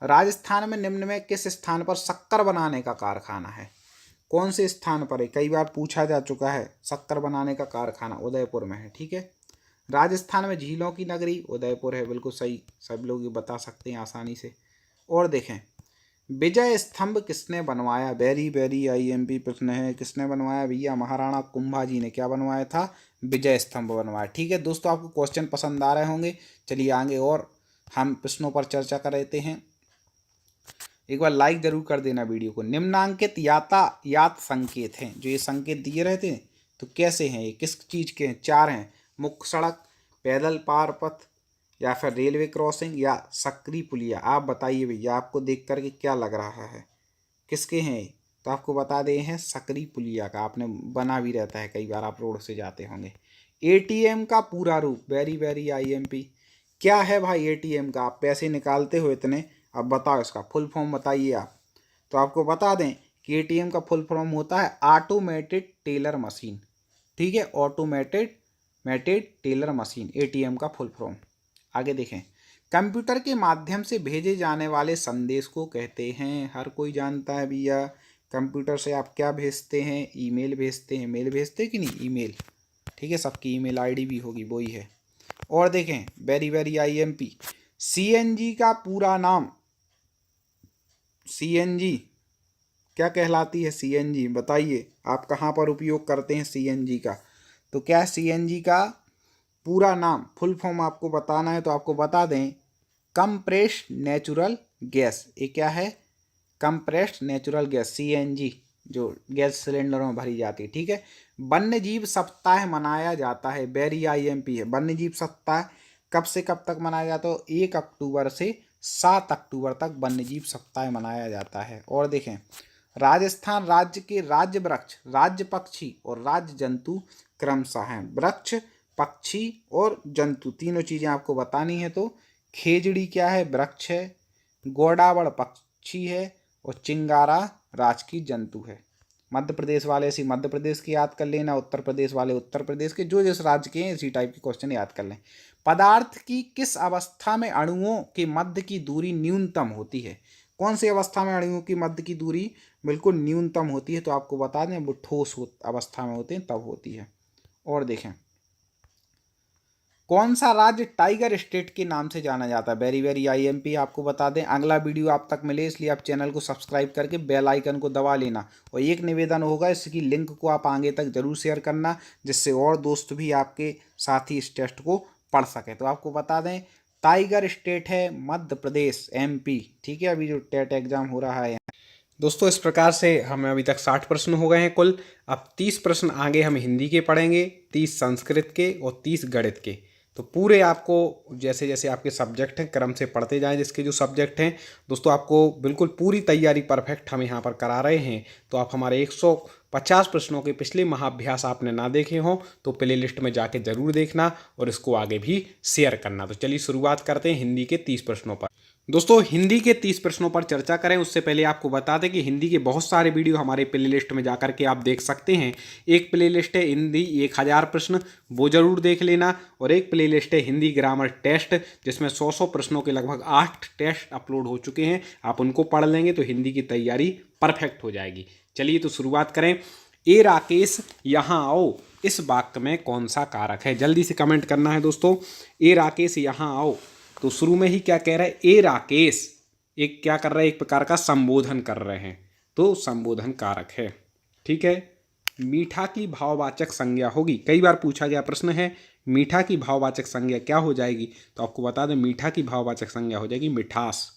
राजस्थान में निम्न में किस स्थान पर शक्कर बनाने का कारखाना है? कौन से स्थान पर है? कई बार पूछा जा चुका है। शक्कर बनाने का कारखाना उदयपुर में है। ठीक है। राजस्थान में झीलों की नगरी उदयपुर है, बिल्कुल सही, सब लोग ये बता सकते हैं आसानी से। और देखें, विजय स्तंभ किसने बनवाया? वेरी वेरी आईएमपी प्रश्न है। किसने बनवाया भैया? महाराणा कुंभाजी ने क्या बनवाया था? विजय स्तंभ बनवाया। ठीक है दोस्तों, आपको क्वेश्चन पसंद आ रहे होंगे। चलिए आगे और हम प्रश्नों पर चर्चा कर लेते हैं। एक बार लाइक जरूर कर देना वीडियो को। निम्नांकित यातायात संकेत हैं, जो ये संकेत दिए रहते हैं, तो कैसे हैं ये? किस चीज़ के हैं? 4 हैं, मुख्य सड़क, पैदल पार पथ, या फिर रेलवे क्रॉसिंग, या सक्रिय पुलिया। आप बताइए भैया, आपको देख करके क्या लग रहा है, किसके हैं ये? तो आपको बता दें, हैं सक्रिय पुलिया का। आपने बना भी रहता है, कई बार आप रोड से जाते होंगे। एटीएम का पूरा रूप, वेरी वेरी आईएमपी, क्या है भाई एटीएम का? आप पैसे निकालते हो इतने, अब बताओ इसका फुल फॉर्म बताइए आप। तो आपको बता दें कि एटीएम का फुल फॉर्म होता है ऑटोमेटेड टेलर मशीन। ठीक है, ऑटोमेटेड टेलर मशीन, एटीएम का फुल फॉर्म। आगे देखें, कंप्यूटर के माध्यम से भेजे जाने वाले संदेश को कहते हैं, हर कोई जानता है भैया, कंप्यूटर से आप क्या भेजते हैं? ईमेल भेजते हैं। मेल भेजते हैं कि नहीं? ईमेल। ठीक है, सबकी ईमेल आईडी भी होगी, वही है। और देखें, वेरी वेरी आईएमपी, सीएनजी का पूरा नाम, सीएनजी क्या कहलाती है? सीएनजी बताइए, आप कहाँ पर उपयोग करते हैं सीएनजी का? तो क्या है सीएनजी का पूरा नाम? फुल फॉर्म आपको बताना है तो आपको बता दें, कंप्रेस्ड नेचुरल गैस। ये क्या है? कंप्रेस्ड नेचुरल गैस, सीएनजी, जो गैस सिलेंडरों में भरी जाती है। ठीक है। वन्य जीव सप्ताह मनाया जाता है, वेरी आईएमपी है। वन्य जीव सप्ताह कब से कब तक मनाया जाता है? 1 अक्टूबर से 7 अक्टूबर तक वन्य जीव सप्ताह मनाया जाता है। और देखें, राजस्थान राज्य के राज्य वृक्ष, राज्य पक्षी और राज्य जंतु क्रमशः हैं। वृक्ष, पक्षी और जंतु, तीनों चीज़ें आपको बतानी है। तो खेजड़ी क्या है? वृक्ष है। गोडावड़ पक्षी है, और चिंगारा राजकीय जंतु है। मध्य प्रदेश वाले इसी मध्य प्रदेश की याद कर लेना, उत्तर प्रदेश वाले उत्तर प्रदेश के, जो जिस राज्य के हैं इसी टाइप के क्वेश्चन याद कर लें। पदार्थ की किस अवस्था में अणुओं के मध्य की दूरी न्यूनतम होती है? कौन सी अवस्था में अणुओं की मध्य की दूरी बिल्कुल न्यूनतम होती है? तो आपको बता दें, वो ठोस अवस्था में होते हैं तब होती है। और देखें, कौन सा राज्य टाइगर स्टेट के नाम से जाना जाता है? वेरी वेरी आईएमपी, आपको बता दें। अगला वीडियो आप तक मिले इसलिए आप चैनल को सब्सक्राइब करके बेल आइकन को दबा लेना। और एक निवेदन होगा, इसकी लिंक को आप आगे तक जरूर शेयर करना, जिससे और दोस्त भी आपके साथ ही इस टेस्ट को पढ़ सके। तो आपको बता दें, टाइगर स्टेट है मध्य प्रदेश, एमपी। ठीक है, अभी जो टेट एग्जाम हो रहा है दोस्तों, इस प्रकार से हमें अभी तक 60 प्रश्न हो गए हैं कुल। अब 30 प्रश्न आगे हम हिंदी के पढ़ेंगे, 30 संस्कृत के और 30 गणित के। तो पूरे आपको जैसे जैसे आपके सब्जेक्ट हैं क्रम से पढ़ते जाएं, जिसके जो सब्जेक्ट हैं दोस्तों, आपको बिल्कुल पूरी तैयारी परफेक्ट हम यहाँ पर करा रहे हैं। तो आप हमारे 150 प्रश्नों के पिछले महाअभ्यास आपने ना देखे हों तो प्ले लिस्ट में जाके ज़रूर देखना और इसको आगे भी शेयर करना। तो चलिए शुरुआत करते हैं हिंदी के 30 प्रश्नों पर। दोस्तों हिंदी के 30 प्रश्नों पर चर्चा करें उससे पहले आपको बता दें कि हिंदी के बहुत सारे वीडियो हमारे प्लेलिस्ट में जाकर के आप देख सकते हैं। एक प्लेलिस्ट है हिंदी 1000 प्रश्न, वो जरूर देख लेना। और एक प्लेलिस्ट है हिंदी ग्रामर टेस्ट, जिसमें 100 प्रश्नों के लगभग 8 टेस्ट अपलोड हो चुके हैं। आप उनको पढ़ लेंगे तो हिंदी की तैयारी परफेक्ट हो जाएगी। चलिए तो शुरुआत करें। ए राकेश यहाँ आओ, इस वाक्य में कौन सा कारक है? जल्दी से कमेंट करना है दोस्तों। ए राकेश यहाँ आओ, तो शुरू में ही क्या कह रहा है? ए राकेश एक क्या कर रहा है? एक प्रकार का संबोधन कर रहे हैं, तो संबोधन कारक है। ठीक है। मीठा की भाववाचक संज्ञा होगी, कई बार पूछा गया प्रश्न है। मीठा की भाववाचक संज्ञा क्या हो जाएगी? तो आपको बता दें मीठा की भाववाचक संज्ञा हो जाएगी मिठास।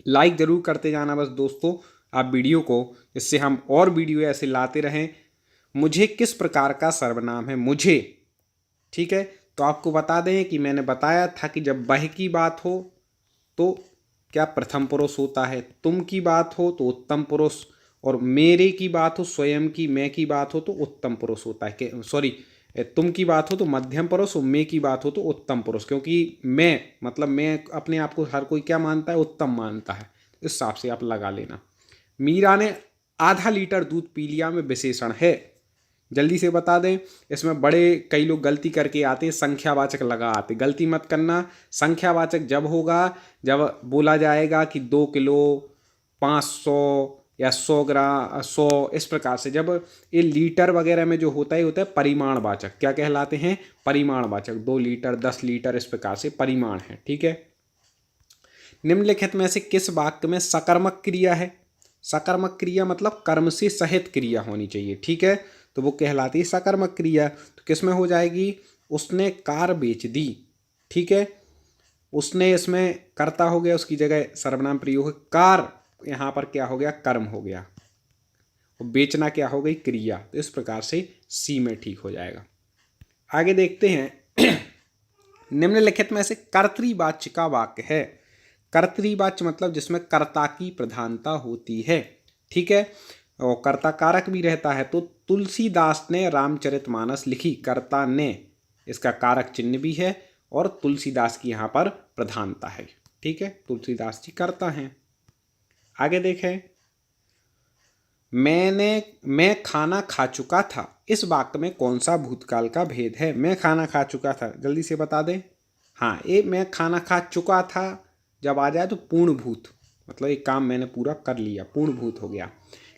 लाइक जरूर करते जाना बस दोस्तों आप वीडियो को, इससे हम और वीडियो ऐसे लाते रहें। मुझे किस प्रकार का सर्वनाम है? मुझे। ठीक है। तो आपको बता दें कि मैंने बताया था कि जब वह की बात हो तो क्या प्रथम पुरुष होता है, तुम की बात हो तो उत्तम पुरुष, और मेरे की बात हो, स्वयं की, मैं की बात हो तो उत्तम पुरुष होता है। सॉरी, तुम की बात हो तो मध्यम पुरुष, और मैं की बात हो तो उत्तम पुरुष, क्योंकि मैं मतलब मैं अपने आप को हर कोई क्या मानता है? उत्तम मानता है। इस हिसाब से आप लगा लेना। मीरा ने आधा लीटर दूध पी लिया में विशेषण है। जल्दी से बता दें। इसमें बड़े कई लोग गलती करके आते हैं, संख्यावाचक लगा आते। गलती मत करना। संख्यावाचक जब होगा जब बोला जाएगा कि 2 किलो, 500 या 100 ग्राम, 100, इस प्रकार से। जब ये लीटर वगैरह में जो होता है परिमाणवाचक। क्या कहलाते हैं? परिमाणवाचक। 2 लीटर, 10 लीटर, इस प्रकार से परिमाण है। ठीक है। निम्नलिखित में से किस वाक्य में सकर्मक क्रिया है? सकर्मक क्रिया मतलब कर्म से सहित क्रिया होनी चाहिए। ठीक है। तो वो कहलाती है सकर्मक क्रिया। तो किस में हो जाएगी? उसने कार बेच दी। ठीक है। उसने इसमें कर्ता हो गया, उसकी जगह सर्वनाम प्रयोग है। कार यहाँ पर क्या हो गया? कर्म हो गया। और बेचना क्या हो गई? क्रिया। तो इस प्रकार से सी में ठीक हो जाएगा। आगे देखते हैं। निम्नलिखित में से कर्तृवाच्य का वाक्य है। कर्तृवाच्य मतलब जिसमें कर्ता की प्रधानता होती है। ठीक है। और कर्ता कारक भी रहता है। तो तुलसीदास ने रामचरितमानस लिखी। कर्ता ने, इसका कारक चिन्ह भी है, और तुलसीदास की यहाँ पर प्रधानता है। ठीक है। तुलसीदास जी कर्ता हैं। आगे देखें। मैं खाना खा चुका था, इस वाक्य में कौन सा भूतकाल का भेद है? मैं खाना खा चुका था, जल्दी से बता दें। हाँ, ये मैं खाना खा चुका था जब आ जाए तो पूर्णभूत, मतलब एक काम मैंने पूरा कर लिया, पूर्णभूत हो गया।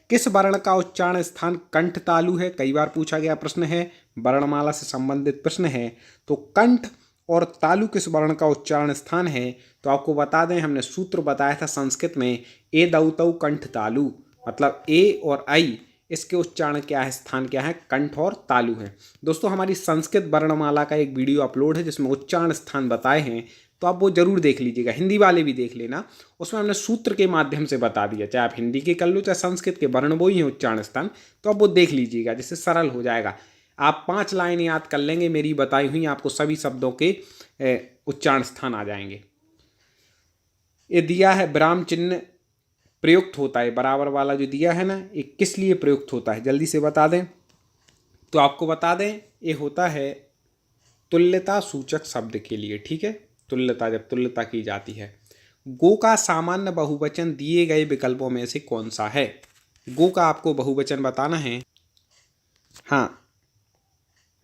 किस वर्ण का उच्चारण स्थान कंठ तालु है? कई बार पूछा गया प्रश्न है, वर्णमाला से संबंधित प्रश्न है। तो कंठ और तालु किस वर्ण का उच्चारण स्थान है? तो आपको बता दें, हमने सूत्र बताया था संस्कृत में, ए दौ तौ कंठ तालु, मतलब ए और आई, इसके उच्चारण क्या है? स्थान क्या है? कंठ और तालु है। दोस्तों हमारी संस्कृत वर्णमाला का एक वीडियो अपलोड है जिसमें उच्चारण स्थान बताए हैं, तो आप वो जरूर देख लीजिएगा। हिंदी वाले भी देख लेना, उसमें हमने सूत्र के माध्यम से बता दिया। चाहे आप हिंदी के कर लो चाहे संस्कृत के, वर्ण वो ही है उच्चारण स्थान, तो आप वो देख लीजिएगा, जिससे सरल हो जाएगा। आप 5 लाइन याद कर लेंगे मेरी बताई हुई, आपको सभी शब्दों के उच्चारण स्थान आ जाएंगे। ये दिया है विराम चिन्ह प्रयुक्त होता है, बराबर वाला जो दिया है ना, ये किस लिए प्रयुक्त होता है? जल्दी से बता दें। तो आपको बता दें, ये होता है तुल्यता सूचक शब्द के लिए। ठीक है। तुल्यता, जब तुल्यता की जाती है। गो का सामान्य बहुवचन दिए गए विकल्पों में से कौन सा है? गो का आपको बहुवचन बताना है। हाँ,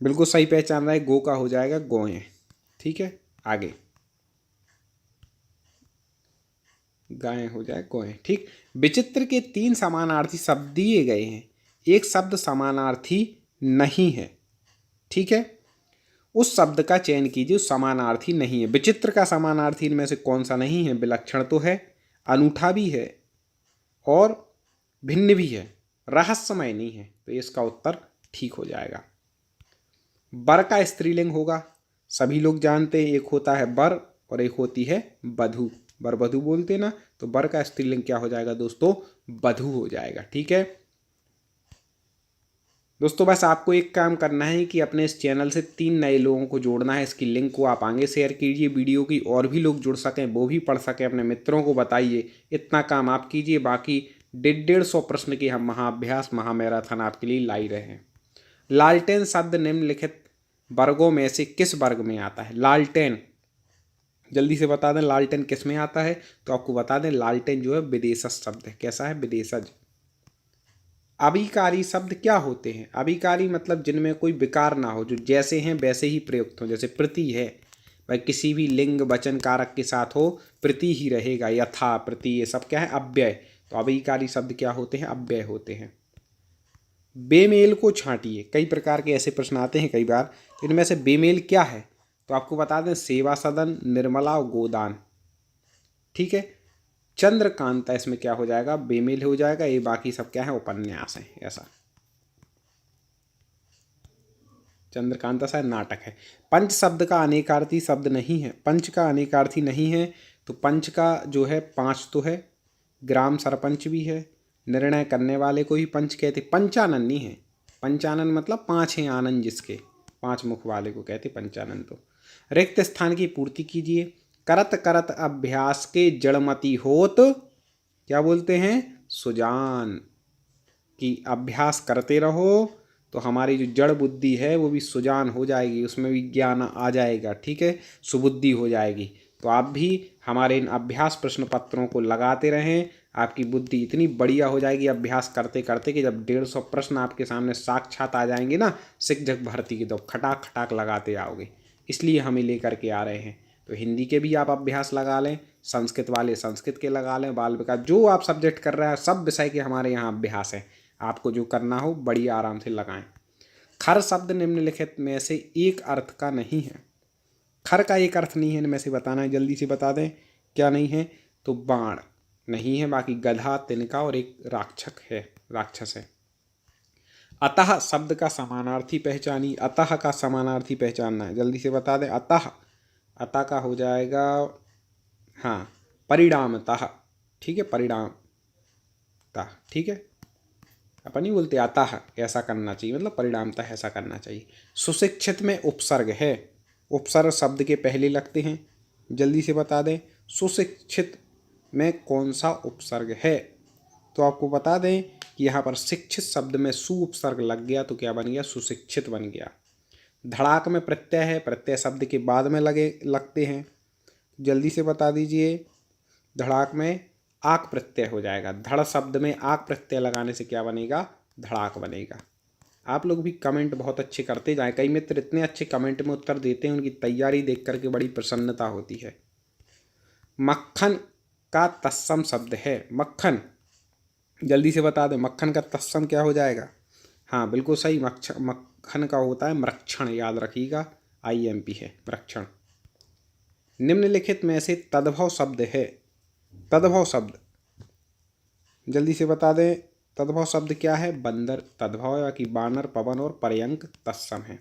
बिल्कुल सही पहचान रहा है, गो का हो जाएगा गोएं। ठीक है। आगे गायें हो जाए गोएं। ठीक। विचित्र के 3 समानार्थी शब्द दिए गए हैं, एक शब्द समानार्थी नहीं है। ठीक है। उस शब्द का चयन कीजिए, समानार्थी नहीं है। विचित्र का समानार्थी इनमें से कौन सा नहीं है? विलक्षण तो है, अनूठा भी है, और भिन्न भी है, रहस्यमय नहीं है। तो इसका उत्तर ठीक हो जाएगा। बर का स्त्रीलिंग होगा, सभी लोग जानते हैं, एक होता है बर और एक होती है बधू। बर बधू बोलते ना, तो बर का स्त्रीलिंग क्या हो जाएगा दोस्तों? बधू हो जाएगा। ठीक है दोस्तों, बस आपको एक काम करना है कि अपने इस चैनल से 3 नए लोगों को जोड़ना है। इसकी लिंक को आप आगे शेयर कीजिए वीडियो की, और भी लोग जुड़ सकें, वो भी पढ़ सकें, अपने मित्रों को बताइए। इतना काम आप कीजिए। बाकी 150 प्रश्न की हम महाअभ्यास महामैराथन आपके लिए लाई रहे हैं। लालटेन शब्द निम्नलिखित वर्गों में से किस वर्ग में आता है? लालटेन जल्दी से बता दें लालटेन किस में आता है, तो आपको बता दें लालटेन जो है विदेशज शब्द है। कैसा है? विदेशज। अभिकारी शब्द क्या होते हैं? अभिकारी मतलब जिनमें कोई विकार ना हो, जो जैसे हैं वैसे ही प्रयुक्त हो। जैसे प्रति है, भाई किसी भी लिंग वचन कारक के साथ हो प्रति ही रहेगा। यथा, प्रति, ये सब क्या है? अव्यय। तो अभिकारी शब्द क्या होते हैं? अव्यय होते हैं। बेमेल को छांटिए। कई प्रकार के ऐसे प्रश्न आते हैं कई बार, तो इनमें से बेमेल क्या है? तो आपको बता दें सेवा सदन, निर्मला और गोदान। ठीक है। चंद्रकांता इसमें क्या हो जाएगा? बेमेल हो जाएगा। ये बाकी सब क्या है? उपन्यास है। ऐसा चंद्रकांता शायद नाटक है। पंच शब्द का अनेकार्थी शब्द नहीं है। पंच का अनेकार्थी नहीं है, तो पंच का जो है पांच तो है। ग्राम सरपंच भी है। निर्णय करने वाले को ही पंच कहते। पंचानन नहीं है। पंचानन मतलब पांच हैं आनंद जिसके, पांच मुख वाले को कहते पंचानन। तो रिक्त स्थान की पूर्ति कीजिए। करत करत अभ्यास के जड़मति होत, क्या बोलते हैं? सुजान। कि अभ्यास करते रहो तो हमारी जो जड़ बुद्धि है वो भी सुजान हो जाएगी, उसमें भी ज्ञान आ जाएगा। ठीक है, सुबुद्धि हो जाएगी। तो आप भी हमारे इन अभ्यास प्रश्न पत्रों को लगाते रहें, आपकी बुद्धि इतनी बढ़िया हो जाएगी अभ्यास करते करते कि जब 150 प्रश्न आपके सामने साक्षात आ जाएंगे ना शिक्षक भर्ती की, तो खटाक खटाक लगाते आओगे। इसलिए हम ही लेकर के आ रहे हैं। तो हिंदी के भी आप अभ्यास लगा लें, संस्कृत वाले संस्कृत के लगा लें, बाल विकास जो आप सब्जेक्ट कर रहे हैं सब विषय के हमारे यहाँ अभ्यास है। आपको जो करना हो बड़ी आराम से लगाएं। खर शब्द निम्नलिखित में से एक अर्थ का नहीं है। खर का एक अर्थ नहीं है, इनमें से बताना है। जल्दी से बता दें क्या नहीं है। तो बाण नहीं है, बाकी गधा, तिनका और एक राक्षक है, राक्षस है। अतः शब्द का समानार्थी पहचानी। अतः का समानार्थी पहचानना है। जल्दी से बता दें। अतः, अतः का हो जाएगा हाँ परिणामतः। ठीक है, परिणामतः। ठीक है, अपन नहीं बोलते अतः ऐसा करना चाहिए, मतलब परिणामतः ऐसा करना चाहिए। सुशिक्षित में उपसर्ग है। उपसर्ग शब्द के पहले लगते हैं। जल्दी से बता दें सुशिक्षित में कौन सा उपसर्ग है। तो आपको बता दें कि यहाँ पर शिक्षित शब्द में सु उपसर्ग लग गया, तो क्या बन गया? सुशिक्षित बन गया। धड़ाक में प्रत्यय है, प्रत्यय शब्द के बाद में लगते हैं। जल्दी से बता दीजिए। धड़ाक में आक प्रत्यय हो जाएगा। धड़ शब्द में आक प्रत्यय लगाने से क्या बनेगा? धड़ाक बनेगा। आप लोग भी कमेंट बहुत अच्छे करते जाएं। कई मित्र इतने अच्छे कमेंट में उत्तर देते हैं, उनकी तैयारी देख करके बड़ी प्रसन्नता होती है। मक्खन का तत्सम शब्द है। मक्खन, जल्दी से बता दें मक्खन का तत्सम क्या हो जाएगा? हाँ बिल्कुल सही, मक्खन का होता है मृक्षण। याद रखिएगा, IMP है मृक्षण। निम्नलिखित में से तद्भव शब्द है। तद्भव शब्द जल्दी से बता दें। तद्भव शब्द क्या है? बंदर तद्भव, या कि बानर, पवन और पर्यंक तत्सम है।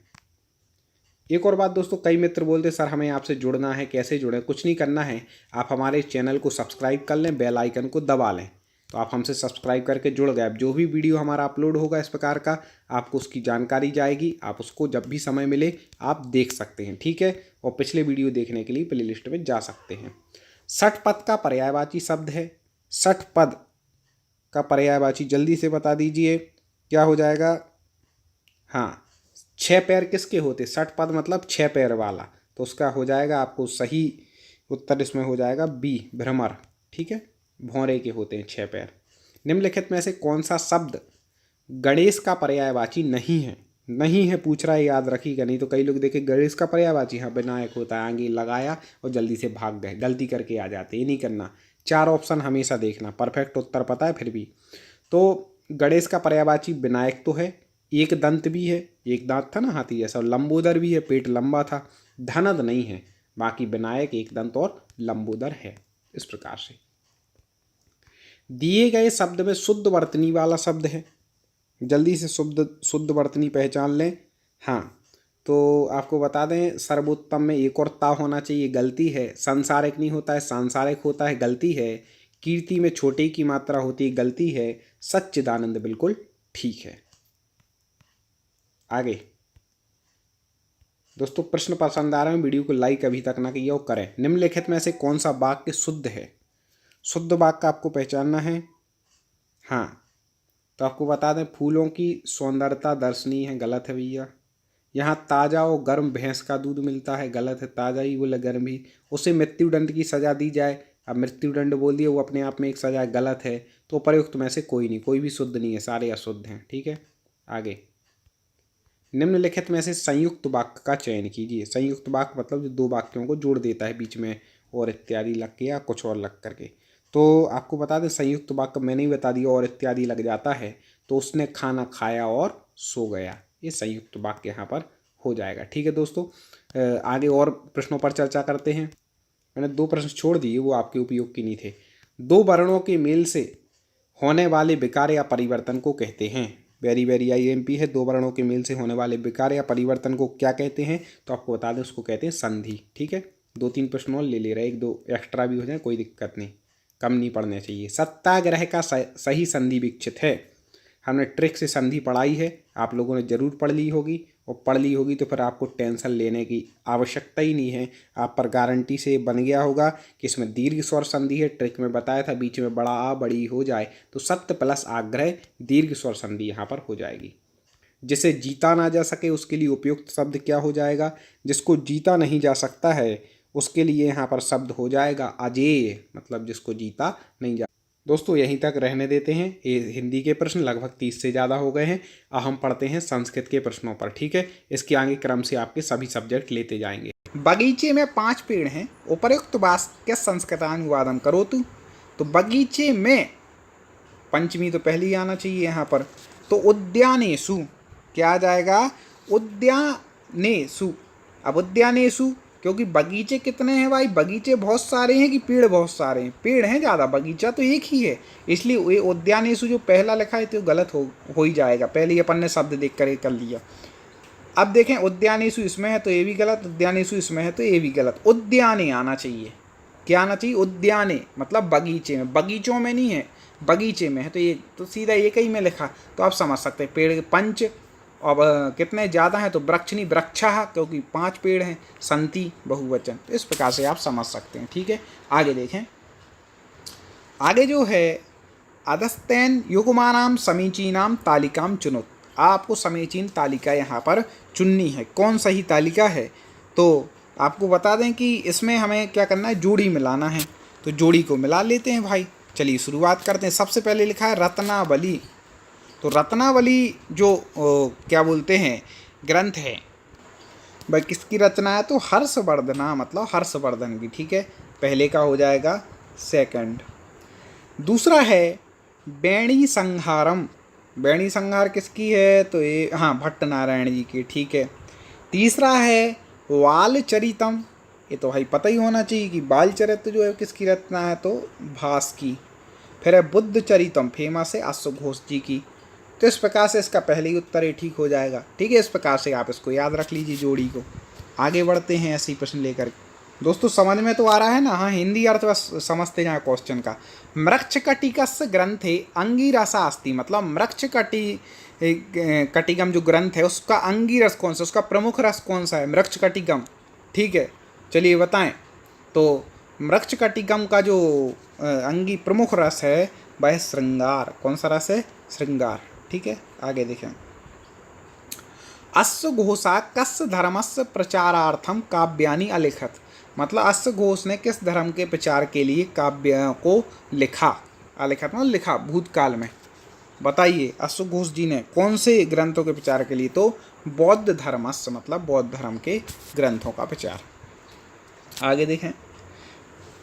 एक और बात दोस्तों, कई मित्र बोलते सर हमें आपसे जुड़ना है, कैसे जुड़ें? कुछ नहीं करना है, आप हमारे चैनल को सब्सक्राइब कर लें, बेल आइकन को दबा लें, तो आप हमसे सब्सक्राइब करके जुड़ गए। अब जो भी वीडियो हमारा अपलोड होगा इस प्रकार का, आपको उसकी जानकारी जाएगी। आप उसको जब भी समय मिले आप देख सकते हैं। ठीक है, और पिछले वीडियो देखने के लिए प्लेलिस्ट में जा सकते हैं। षटपद का पर्यायवाची शब्द है। षटपद का पर्यायवाची जल्दी से बता दीजिए क्या हो जाएगा? हाँ, 6 पैर किसके होते? षटपद मतलब 6 पैर वाला, तो उसका हो जाएगा आपको सही उत्तर इसमें हो जाएगा बी, भ्रमर। ठीक है, भौरे के होते हैं 6 पैर। निम्नलिखित में से कौन सा शब्द गणेश का पर्यायवाची नहीं है? नहीं है पूछ रहा है, याद रखिएगा, नहीं तो कई लोग देखे गणेश का पर्यायवाची हाँ विनायक होता है, आगे लगाया और जल्दी से भाग गए, गलती करके आ जाते। ये नहीं करना, 4 ऑप्शन हमेशा देखना। परफेक्ट उत्तर पता है फिर भी। तो गणेश का पर्यायवाची विनायक तो है, एक दंत भी है, एक दांत था ना हाथी जैसा, लंबोदर भी है, पेट लंबा था। धनद नहीं है, बाकी विनायक, एक दंत और लंबोदर है। इस प्रकार से दिए गए शब्द में शुद्ध वर्तनी वाला शब्द है। जल्दी से शुद्ध वर्तनी पहचान लें। हाँ, तो आपको बता दें सर्वोत्तम में एक और ता होना चाहिए, गलती है। संसारिक नहीं होता है, सांसारिक होता है, गलती है। कीर्ति में छोटे की मात्रा होती है, गलती है। सच्चिदानंद बिल्कुल ठीक है। आगे दोस्तों, प्रश्न पसंद आ रहे हैं, वीडियो को लाइक अभी तक ना किया हो करें। निम्नलिखित में से कौन सा वाक्य शुद्ध है? शुद्ध वाक्य आपको पहचानना है। हाँ, तो आपको बता दें फूलों की सौंदर्यता दर्शनीय है, गलत है भैया। यहाँ ताज़ा और गर्म भैंस का दूध मिलता है, गलत है, ताज़ा ही बोला, गर्म ही। उसे मृत्युदंड की सज़ा दी जाए, अब मृत्युदंड बोल दिया, वो अपने आप में एक सज़ा, गलत है। तो प्रयुक्त में से कोई नहीं, कोई भी शुद्ध नहीं है, सारे अशुद्ध हैं। ठीक है, आगे। निम्नलिखित में से संयुक्त वाक्य का चयन कीजिए। संयुक्त वाक्य मतलब जो दो वाक्यों को जोड़ देता है, बीच में और इत्यादि लग के या कुछ और लग करके। तो आपको बता दें, संयुक्त वाक्य मैंने ही बता दिया, और इत्यादि लग जाता है तो उसने खाना खाया और सो गया, ये संयुक्त वाक्य यहाँ पर हो जाएगा। ठीक है दोस्तों, आगे और प्रश्नों पर चर्चा करते हैं। मैंने दो प्रश्न छोड़ दिए, वो आपके उपयोग के नहीं थे। दो वर्णों के मेल से होने वाले विकार या परिवर्तन को कहते हैं। वेरी वेरी IMP है। दो वर्णों के मेल से होने वाले विकार या परिवर्तन को क्या कहते हैं, तो आपको बता दें, उसको कहते हैं संधि। ठीक है, 2-3 प्रश्न और ले ले रहे, 1-2 एक्स्ट्रा भी हो जाए, कोई दिक्कत नहीं, कम नहीं पढ़ने चाहिए। सत्याग्रह का सही संधि विकसित है। हमने ट्रिक से संधि पढ़ाई है, आप लोगों ने जरूर पढ़ ली होगी, और पढ़ ली होगी तो फिर आपको टेंशन लेने की आवश्यकता ही नहीं है। आप पर गारंटी से बन गया होगा कि इसमें दीर्घ स्वर संधि है। ट्रिक में बताया था, बीच में बड़ा आ बड़ी हो जाए तो सत्य प्लस आग्रह दीर्घ स्वर संधि यहाँ पर हो जाएगी। जिसे जीता ना जा सके उसके लिए उपयुक्त शब्द क्या हो जाएगा? जिसको जीता नहीं जा सकता है उसके लिए यहाँ पर शब्द हो जाएगा अजेय, मतलब जिसको जीता नहीं जा। दोस्तों यहीं तक रहने देते हैं, ये हिंदी के प्रश्न लगभग 30 से ज़्यादा हो गए हैं। अब हम पढ़ते हैं संस्कृत के प्रश्नों पर। ठीक है, इसके आगे क्रम से आपके सभी सब्जेक्ट लेते जाएंगे। बगीचे में 5 पेड़ हैं, उपर्युक्त वाक्य संस्कृतानुवादम करो तू। तो बगीचे में, पंचमी तो पहले ही आना चाहिए यहाँ पर, तो उद्यानेषु क्या आ जाएगा? उद्यानेषु। अब उद्यानेषु, क्योंकि बगीचे कितने हैं भाई? बगीचे बहुत सारे हैं कि पेड़ बहुत सारे हैं? पेड़ हैं ज़्यादा, बगीचा तो एक ही है, इसलिए ये उद्यानेषु जो पहला लिखा है तो गलत हो ही जाएगा। पहले ही अपन ने शब्द देख कर लिया। अब देखें, उद्यानेषु इसमें है तो ये भी गलत, उद्यानेषु इसमें है तो ये भी गलत। उद्याने आना चाहिए। क्या आना चाहिए? उद्याने, मतलब बगीचे में, बगीचों में नहीं है, बगीचे में है, तो ये तो सीधा एक ही में लिखा, तो आप समझ सकते हैं। पेड़ पंच, अब कितने ज़्यादा हैं तो वृक्ष नहीं, वृक्षा, क्योंकि 5 पेड़ हैं। संति बहुवचन, तो इस प्रकार से आप समझ सकते हैं। ठीक है, आगे देखें। आगे जो है, अधस्तैन युग्मानाम समीचीनाम तालिकाम चुनो। आपको समीचीन तालिका यहाँ पर चुननी है। कौन सही तालिका है? तो आपको बता दें कि इसमें हमें क्या करना है, जोड़ी मिलाना है। तो जोड़ी को मिला लेते हैं भाई। चलिए शुरुआत करते हैं। सबसे पहले लिखा है रत्नावली। तो रत्नावली जो क्या बोलते हैं ग्रंथ है भाई, किसकी रचना है? तो हर्षवर्धना, मतलब हर्षवर्धन की। ठीक है, पहले का हो जाएगा सेकंड। दूसरा है बैणी संहारम। बैणी संहार किसकी है? तो ये, हाँ, भट्ट नारायण जी की। ठीक है। तीसरा है वाल चरितम। ये तो भाई पता ही होना चाहिए कि बाल चरित्र जो है किसकी रचना है, तो भास की। फिर है बुद्ध चरितम, फेमस है अश्वघोष जी की। तो इस प्रकार से इसका पहले ही उत्तर ठीक हो जाएगा। ठीक है, इस प्रकार से आप इसको याद रख लीजिए जोड़ी को। आगे बढ़ते हैं ऐसे ही प्रश्न लेकर। दोस्तों समझ में तो आ रहा है ना? हाँ, हिंदी अर्थ बस समझते जाए क्वेश्चन का। मृक्षकटिकस्य ग्रंथे अंगिरसा अस्ति, मतलब कटिगम जो ग्रंथ है उसका अंगिरस कौन सा, उसका प्रमुख रस कौन सा है? मृक्षकटिगम। ठीक है, चलिए बताएं। तो मृक्षकटिगम का जो अंगी प्रमुख रस है वह श्रृंगार। कौन सा रस है? श्रृंगार। ठीक है, आगे देखें। अश्वघोषा कस्य धर्मस्य प्रचारार्थम काव्यानि अलिखत, मतलब अश्वघोष ने किस धर्म के प्रचार के लिए काव्य को लिखा? अलिखत मतलब लिखा, भूतकाल में। बताइए, अश्वघोष जी ने कौन से ग्रंथों के प्रचार के लिए? तो बौद्ध धर्मस्य, मतलब बौद्ध धर्म के ग्रंथों का प्रचार। आगे देखें।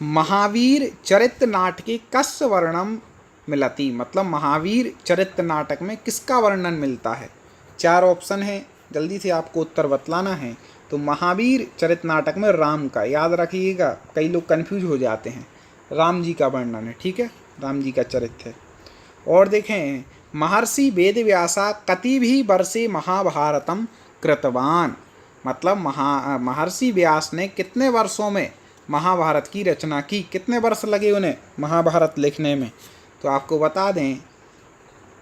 महावीर चरित्र नाटके कस्य वर्णम मिलती, मतलब महावीर चरित्र नाटक में किसका वर्णन मिलता है? 4 ऑप्शन है, जल्दी से आपको उत्तर बतलाना है। तो महावीर चरित्र नाटक में राम का, याद रखिएगा, कई लोग कंफ्यूज हो जाते हैं, राम जी का वर्णन है। ठीक है, राम जी का चरित्र है। और देखें, महर्षि वेदव्यासा कति भी वर्षे महाभारतम कृतवान, मतलब महर्षि व्यास ने कितने वर्षों में महाभारत की रचना की? कितने वर्ष लगे उन्हें महाभारत लिखने में? तो आपको बता दें,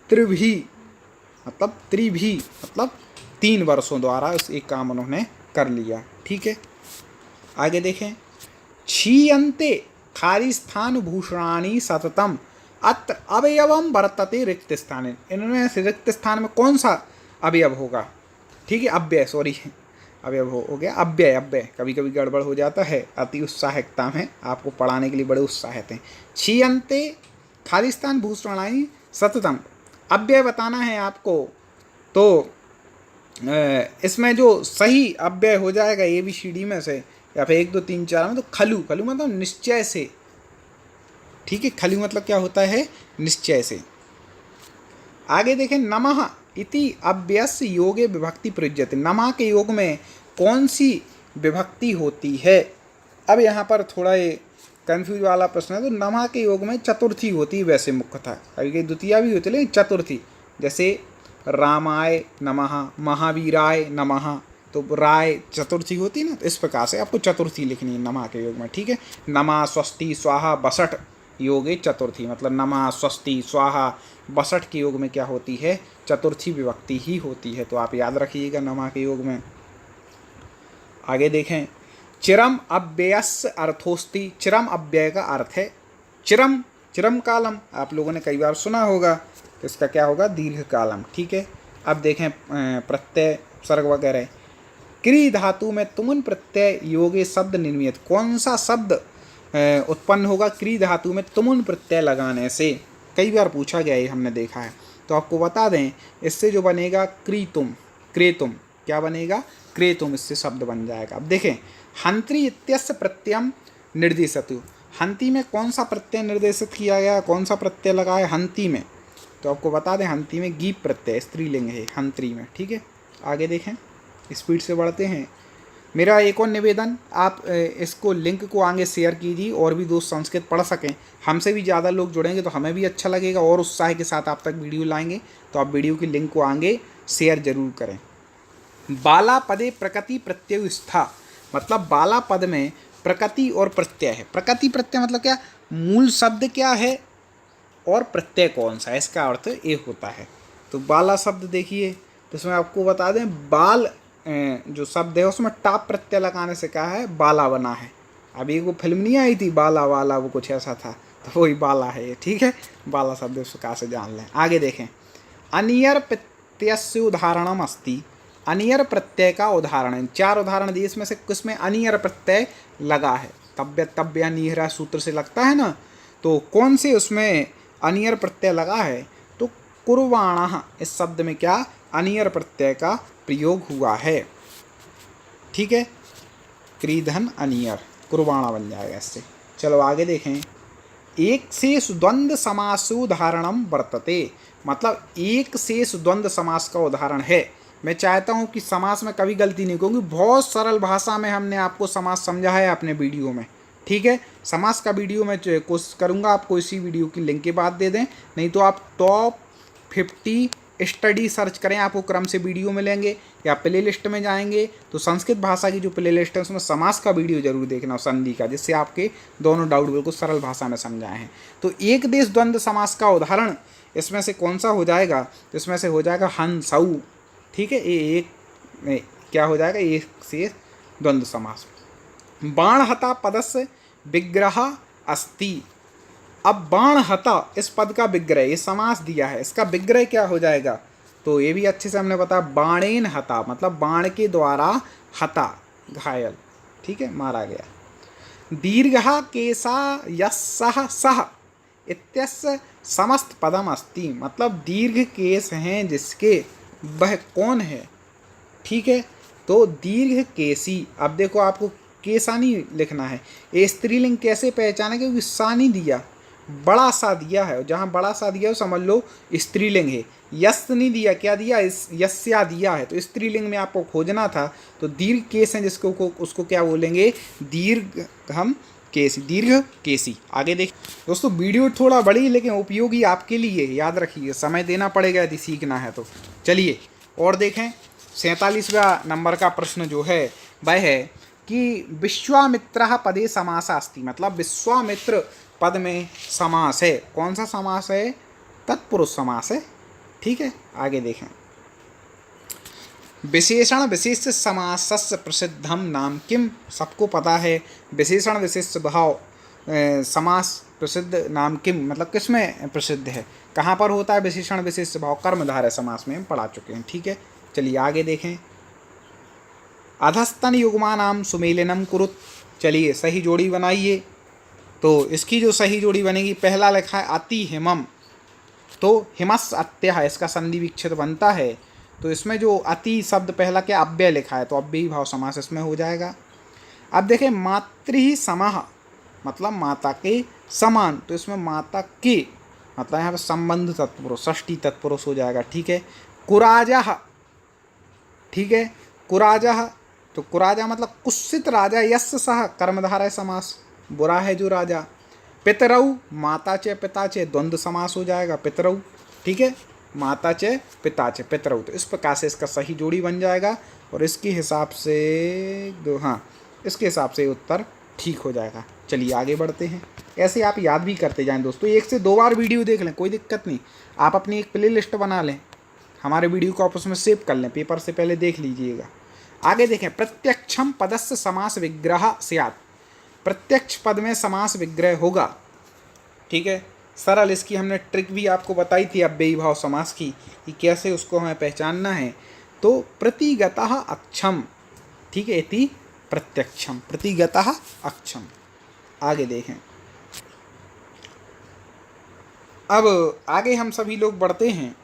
त्रिभी, मतलब 3 वर्षों द्वारा इस एक काम उन्होंने कर लिया। ठीक है, आगे देखें। क्षीयन्ते खारिस्थान भूषणानि सततम अत्र अवयवम वर्तते रिक्त स्थाने, इनमें से रिक्त स्थान में कौन सा अवयव होगा? ठीक है, अव्यय, सॉरी, अव्यय हो गया, अव्यय, अव्यय कभी कभी गड़बड़ हो जाता है। अति उत्साहकता में आपको पढ़ाने के लिए बड़े उत्साहित हैं। क्षीयन्ते खालिस्तान भूषणानि सततम, अव्यय बताना है आपको, तो इसमें जो सही अव्यय हो जाएगा ABCD में से, या फिर 1 2 3 4 में, तो खलु, खलु मतलब निश्चय से। ठीक है, खलु मतलब क्या होता है, निश्चय से। आगे देखें, नमः इति अव्ययस्य योगे विभक्ति प्रयुज्यते, नमः के योग में कौन सी विभक्ति होती है। अब यहाँ पर थोड़ा ये कंफ्यूज वाला प्रश्न है। तो नमः के योग में चतुर्थी होती है वैसे मुख्यतः, कभी कभी द्वितीया भी होती है, लेकिन चतुर्थी, जैसे रामाय नमः, महावीराय नमः, तो राय चतुर्थी होती है ना, तो इस प्रकार से आपको चतुर्थी लिखनी है नमः के योग में। ठीक है, नमः स्वस्ति स्वाहा बसठ योगे चतुर्थी, मतलब नमः स्वस्ति स्वाहा बसठ के योग में क्या होती है, चतुर्थी विभक्ति ही होती है। तो आप याद रखिएगा नमः के योग में। आगे देखें, चिरम अव्ययस्य अर्थोस्ति, चिरम अव्यय का अर्थ है चिरम, चिरम कालम, आप लोगों ने कई बार सुना होगा, तो इसका क्या होगा, दीर्घ कालम। ठीक है, अब देखें प्रत्यय सर्ग वगैरह, क्री धातु में तुमुन प्रत्यय योगे शब्द निर्मित, कौन सा शब्द उत्पन्न होगा क्री धातु में तुमुन प्रत्यय लगाने से, कई बार पूछा गया है, हमने देखा है। तो आपको बता दें, इससे जो बनेगा क्रीतुम, क्रेतुम, क्या बनेगा, क्रेतुम, इससे शब्द बन जाएगा। अब देखें, हंत्री इत्यस्य प्रत्ययम निर्देशतु, हंती में कौन सा प्रत्यय निर्देशित किया गया, कौन सा प्रत्यय लगा है हंती में, तो आपको बता दें हंती में गीप प्रत्यय स्त्रीलिंग है हंत्री में। ठीक है, आगे देखें, स्पीड से बढ़ते हैं। मेरा एक और निवेदन, आप इसको लिंक को आगे शेयर कीजिए और भी दोस्त संस्कृत पढ़ सकें। हमसे भी ज़्यादा लोग जुड़ेंगे तो हमें भी अच्छा लगेगा और उत्साह के साथ आप तक वीडियो लाएंगे। तो आप वीडियो की लिंक को आगे शेयर जरूर करें। बाला पदे प्रकृति प्रत्यय स्था, मतलब बाला पद में प्रकृति और प्रत्यय है। प्रकृति प्रत्यय मतलब क्या, मूल शब्द क्या है और प्रत्यय कौन सा है, इसका अर्थ एक होता है। तो बाला शब्द देखिए, तो इसमें आपको बता दें, बाल जो शब्द है उसमें टाप प्रत्यय लगाने से क्या है, बाला बना है। अभी वो फिल्म नहीं आई थी बाला वाला, वो कुछ ऐसा था, तो वही बाला है ये। ठीक है, बाला शब्द उस प्रकार से जान लें। आगे देखें, अनियर प्रत्ययस्य उदाहरणम अस्ति, अनियर प्रत्यय का उदाहरण है, 4 उदाहरण दिए, इसमें से किसमें अनियर प्रत्यय लगा है, तब्य तब्य निहरा सूत्र से लगता है ना, तो कौन से उसमें अनियर प्रत्यय लगा है, तो कुर्वाणः, इस शब्द में क्या अनियर प्रत्यय का प्रयोग हुआ है। ठीक है, क्रीधन अनियर, कुर्वाणा बन जाएगा इससे। चलो आगे देखें, एक शेष द्वंद्व समास उदाहरणम वर्तते, मतलब एक शेष द्वंद्व समास का उदाहरण है। मैं चाहता हूं कि समास में कभी गलती नहीं करूंगी, बहुत सरल भाषा में हमने आपको समास समझा है अपने वीडियो में। ठीक है, समास का वीडियो मैं कोशिश करूंगा आपको इसी वीडियो की लिंक के बाद दे दें, नहीं तो आप टॉप 50 स्टडी सर्च करें, आपको क्रम से वीडियो मिलेंगे, या प्ले लिस्ट में जाएंगे तो संस्कृत भाषा की जो प्ले लिस्ट है उसमें समास का वीडियो जरूर देखना, संधि का, जिससे आपके दोनों डाउट बिल्कुल सरल भाषा में समझाए हैं। तो एक देश द्वंद्व समास का उदाहरण इसमें से कौन सा हो जाएगा, तो इसमें से हो जाएगा हंसऊ। ठीक है, ये एक क्या हो जाएगा, एक से द्वंद्व समास। बाणहता पदस्य विग्रह अस्ति, अब बाणहता इस पद का विग्रह, ये समास दिया है, इसका विग्रह क्या हो जाएगा, तो ये भी अच्छे से हमने बताया, बाणेन हता, मतलब बाण के द्वारा हता, घायल। ठीक है, मारा गया। दीर्घा केसा यस्सह सह इत्यस्य समस्त पदम अस्ति, मतलब दीर्घ केस हैं जिसके, वह कौन है। ठीक है, तो दीर्घ केसी, अब देखो आपको केसा नहीं लिखना है, ये स्त्रीलिंग कैसे पहचाने, क्योंकि सा नहीं दिया, बड़ा सा दिया है, जहाँ बड़ा सा दिया है समझ लो स्त्रीलिंग है। यस नहीं दिया, क्या दिया, यस्या दिया है, तो स्त्रीलिंग में आपको खोजना था। तो दीर्घ केस है जिसको उसको क्या बोलेंगे, दीर्घ हम केसी, दीर्घ केसी। आगे देख दोस्तों, वीडियो थोड़ा बड़ी लेकिन उपयोगी आपके लिए, याद रखिए समय देना पड़ेगा यदि सीखना है तो। चलिए और देखें, 47वां नंबर का प्रश्न जो है वह है कि विश्वामित्र पदे समास अस्ति, मतलब विश्वामित्र पद में समास है, कौन सा समास है, तत्पुरुष समास है। ठीक है, आगे देखें, विशेषण विशेष समासस्य प्रसिद्धम नाम किम, सबको पता है विशेषण विशेष भाव समास प्रसिद्ध नाम किम, मतलब किस में प्रसिद्ध है, कहाँ पर होता है विशेषण विशेष भाव, कर्मधारय समास में हम पढ़ा चुके हैं। ठीक है, चलिए आगे देखें, अधस्तन युग्मानाम सुमेलिनम कुरुत। चलिए सही जोड़ी बनाइए। तो इसकी जो सही जोड़ी बनेगी, पहला लिखा है अति हिमम, तो हिमस अत्यः इसका संधि विच्छेद बनता है। तो इसमें जो अति शब्द पहला क्या अव्यय लिखा है, तो अव्ययी भाव समास इसमें हो जाएगा। अब देखें मातृ समः मतलब माता के समान, तो इसमें माता के मतलब यहाँ पर संबंध तत्पुरुष षष्ठी तत्पुरुष हो जाएगा। ठीक है। कुराजः, ठीक है, कुराजः, तो कुराजा मतलब कुत्सित राजा यस्य सह कर्मधारय समास, बुरा है जो राजा। पितरऊ माता चे पिता चे द्वंद्व समास हो जाएगा पितरऊ। ठीक है, माता चे पिता चे पितरऊ। तो इस प्रकार से इसका सही जोड़ी बन जाएगा और इसके हिसाब से हाँ इसके हिसाब से उत्तर ठीक हो जाएगा। चलिए आगे बढ़ते हैं। ऐसे आप याद भी करते जाएं दोस्तों, 1 से 2 बार वीडियो देख लें, कोई दिक्कत नहीं। आप अपनी एक प्ले लिस्ट बना लें, हमारे वीडियो को आप उसमें सेव कर लें, पेपर से पहले देख लीजिएगा। आगे देखें, प्रत्यक्षम पदस्य समास विग्रह स्यात्। प्रत्यक्ष पद में समास विग्रह होगा। ठीक है, सरल इसकी हमने ट्रिक भी आपको बताई थी अव्ययी भाव समास की, कि कैसे उसको हमें पहचानना है। तो प्रतिगतः अक्षम, ठीक है, इति प्रत्यक्षम, प्रतिगतः अक्षम। आगे देखें, अब आगे हम सभी लोग बढ़ते हैं।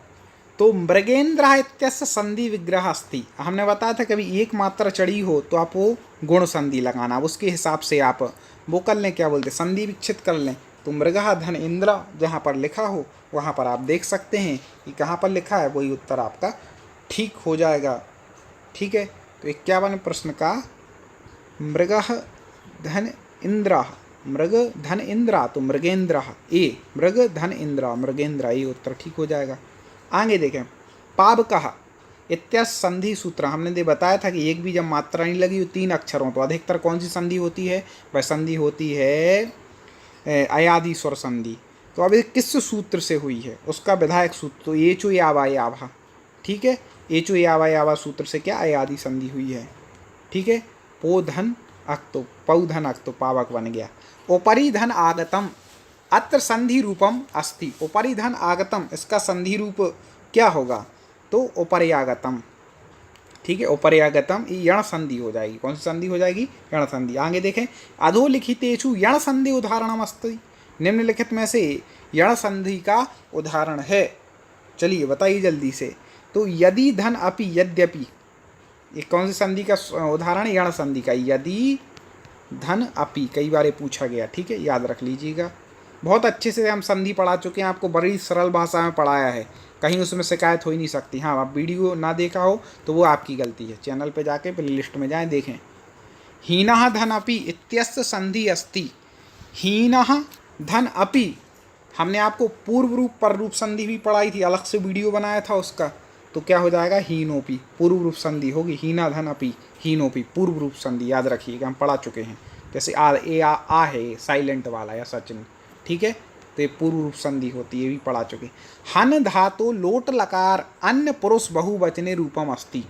तो मृगेंद्र इत्यस्य संधि विग्रह अस्ति। हमने बताया था कभी एक मात्रा चढ़ी हो तो आप वो गुण संधि लगाना, उसके हिसाब से आप वो कर लें, क्या बोलते हैं, संधि विच्छेद कर लें। तो मृगः धन इंद्र जहाँ पर लिखा हो वहाँ पर आप देख सकते हैं कि कहाँ पर लिखा है, वही उत्तर आपका ठीक हो जाएगा। ठीक है, तो 51 प्रश्न का मृगः धन इंद्र, मृग धन इंद्रा, तो मृगेंद्र ए, मृग धन इंद्रा मृगेंद्र, ये उत्तर ठीक हो जाएगा। आगे देखें, पावकः इत्यस्य संधि सूत्र। हमने दे बताया था कि एक भी जब मात्रा नहीं लगी हो 3 अक्षरों, तो अधिकतर कौन सी संधि होती है, वह संधि होती है अयादि स्वर संधि। तो अब ये किस सूत्र से हुई है, उसका विधायक सूत्र, तो एचो यावा याभा। ठीक है, एचो यावा यावा सूत्र से क्या अयादि संधि हुई है। ठीक है, पोधन अक्तो, पौधन अक्तो, पावक बन गया। उपरि धन आगतम, अत्र संधि रूपम अस्ति। उपरि धन आगतम, इसका संधि रूप क्या होगा, तो उपर्यागतम। ठीक है, उपर्यागतम ये यण संधि हो जाएगी। कौन सी संधि हो जाएगी, यण संधि। आगे देखें, अधोलिखितेषु यण संधि उदाहरणम अस्ति। निम्नलिखित में से यण संधि का उदाहरण है, चलिए बताइए जल्दी से। तो यदि धन अपि यद्यपि, ये कौन सी संधि का उदाहरण है, यण संधि का। यदि धन अपि कई बार पूछा गया। ठीक है, याद रख लीजिएगा। बहुत अच्छे से हम संधि पढ़ा चुके हैं, आपको बड़ी सरल भाषा में पढ़ाया है, कहीं उसमें शिकायत हो ही नहीं सकती। हाँ, आप वीडियो ना देखा हो तो वो आपकी गलती है, चैनल पे जाके प्ले लिस्ट में जाएं देखें। हीनः धन अपि इत्यस्य संधि अस्ति। हीनः धन अपि, हमने आपको पूर्व रूप पर रूप संधि भी पढ़ाई थी, अलग से वीडियो बनाया था उसका। तो क्या हो जाएगा, हीनोपि, पूर्व रूप संधि होगी। हीना धन अपि हीनोपि, पूर्व रूप संधि, याद रखिएगा, हम पढ़ा चुके हैं। जैसे आ है साइलेंट वाला या सचिन। ठीक है, तो ये पूर्व रूप संधि होती है, ये भी पढ़ा चुके। हन धातु लोट लकार अन्य पुरुष बहुवचने रूपम अस्ति।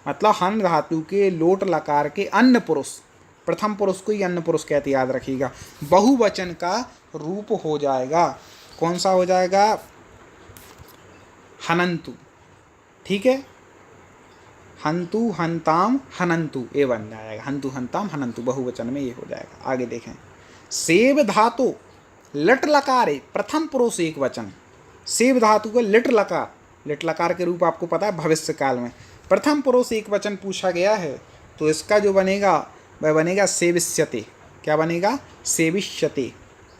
मतलब हन धातु के लोट लकार के अन्य पुरुष, प्रथम पुरुष को ही अन्य पुरुष कहते, याद रखिएगा, बहुवचन का रूप हो जाएगा। कौन सा हो जाएगा, हनंतु। ठीक है, हंतु हंताम हनंतु, ये बन जाएगा, हंतु हंताम हनंतु, बहुवचन में ये हो जाएगा। आगे देखें, सेव धातु लट लकार प्रथम पुरुष एक वचन। सेव धातु का लिट लकार, लिट लकार के रूप आपको पता है भविष्य काल में, प्रथम पुरुष एक वचन पूछा गया है, तो इसका जो बनेगा वह बनेगा सेविष्यते। क्या बनेगा, सेविष्यते,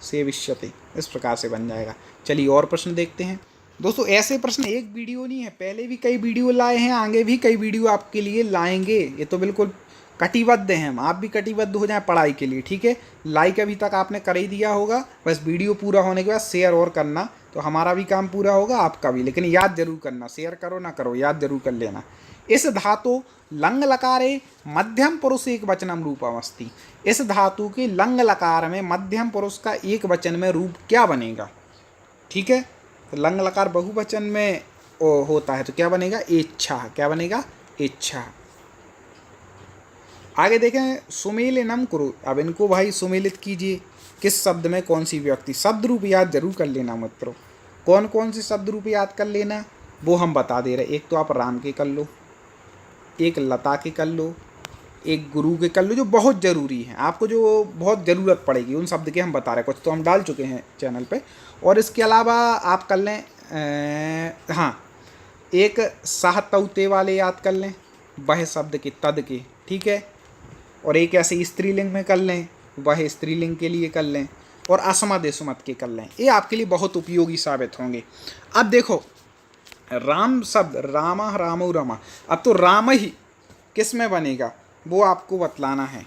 सेविष्यते, इस प्रकार से बन जाएगा। चलिए और प्रश्न देखते हैं दोस्तों। ऐसे प्रश्न एक वीडियो नहीं है, पहले भी कई वीडियो लाए हैं, आगे भी कई वीडियो आपके लिए लाएंगे। ये तो बिल्कुल कटिबद्ध हैं हम, आप भी कटिबद्ध हो जाएं पढ़ाई के लिए। ठीक है, लाइक अभी तक आपने कर ही दिया होगा, बस वीडियो पूरा होने के बाद शेयर और करना, तो हमारा भी काम पूरा होगा, आपका भी। लेकिन याद जरूर करना, शेयर करो ना करो, याद जरूर कर लेना। इस धातु लंग लकारे मध्यम पुरुष एक वचनम रूपम अस्ति। इस धातु के लंग लकार में मध्यम पुरुष का एक वचन में रूप क्या बनेगा। ठीक है, तो लंग लकार बहुवचन में होता है, तो क्या बनेगा, इच्छा। क्या बनेगा, इच्छा। आगे देखें, सुमेलिनम कुरु। अब इनको भाई सुमेलित कीजिए, किस शब्द में कौन सी व्यक्ति। शब्द रूप याद जरूर कर लेना मित्रों। कौन कौन से शब्द रूप याद कर लेना वो हम बता दे रहे। एक तो आप राम के कर लो, एक लता के कर लो, एक गुरु के कर लो जो बहुत ज़रूरी हैं, आपको जो बहुत ज़रूरत पड़ेगी उन शब्द के हम बता रहे हैं, कुछ तो हम डाल चुके हैं चैनल पे। और इसके अलावा आप कर लें हाँ, एक साहतौते वाले याद कर लें, वह शब्द के तद के, ठीक है। और एक ऐसे स्त्रीलिंग में कर लें, वह स्त्रीलिंग के लिए कर लें। और असमद सुमत के कर लें, ये आपके लिए बहुत उपयोगी साबित होंगे। अब देखो राम शब्द, रामा रामो रमा, अब तो राम ही किस में बनेगा वो आपको बतलाना है।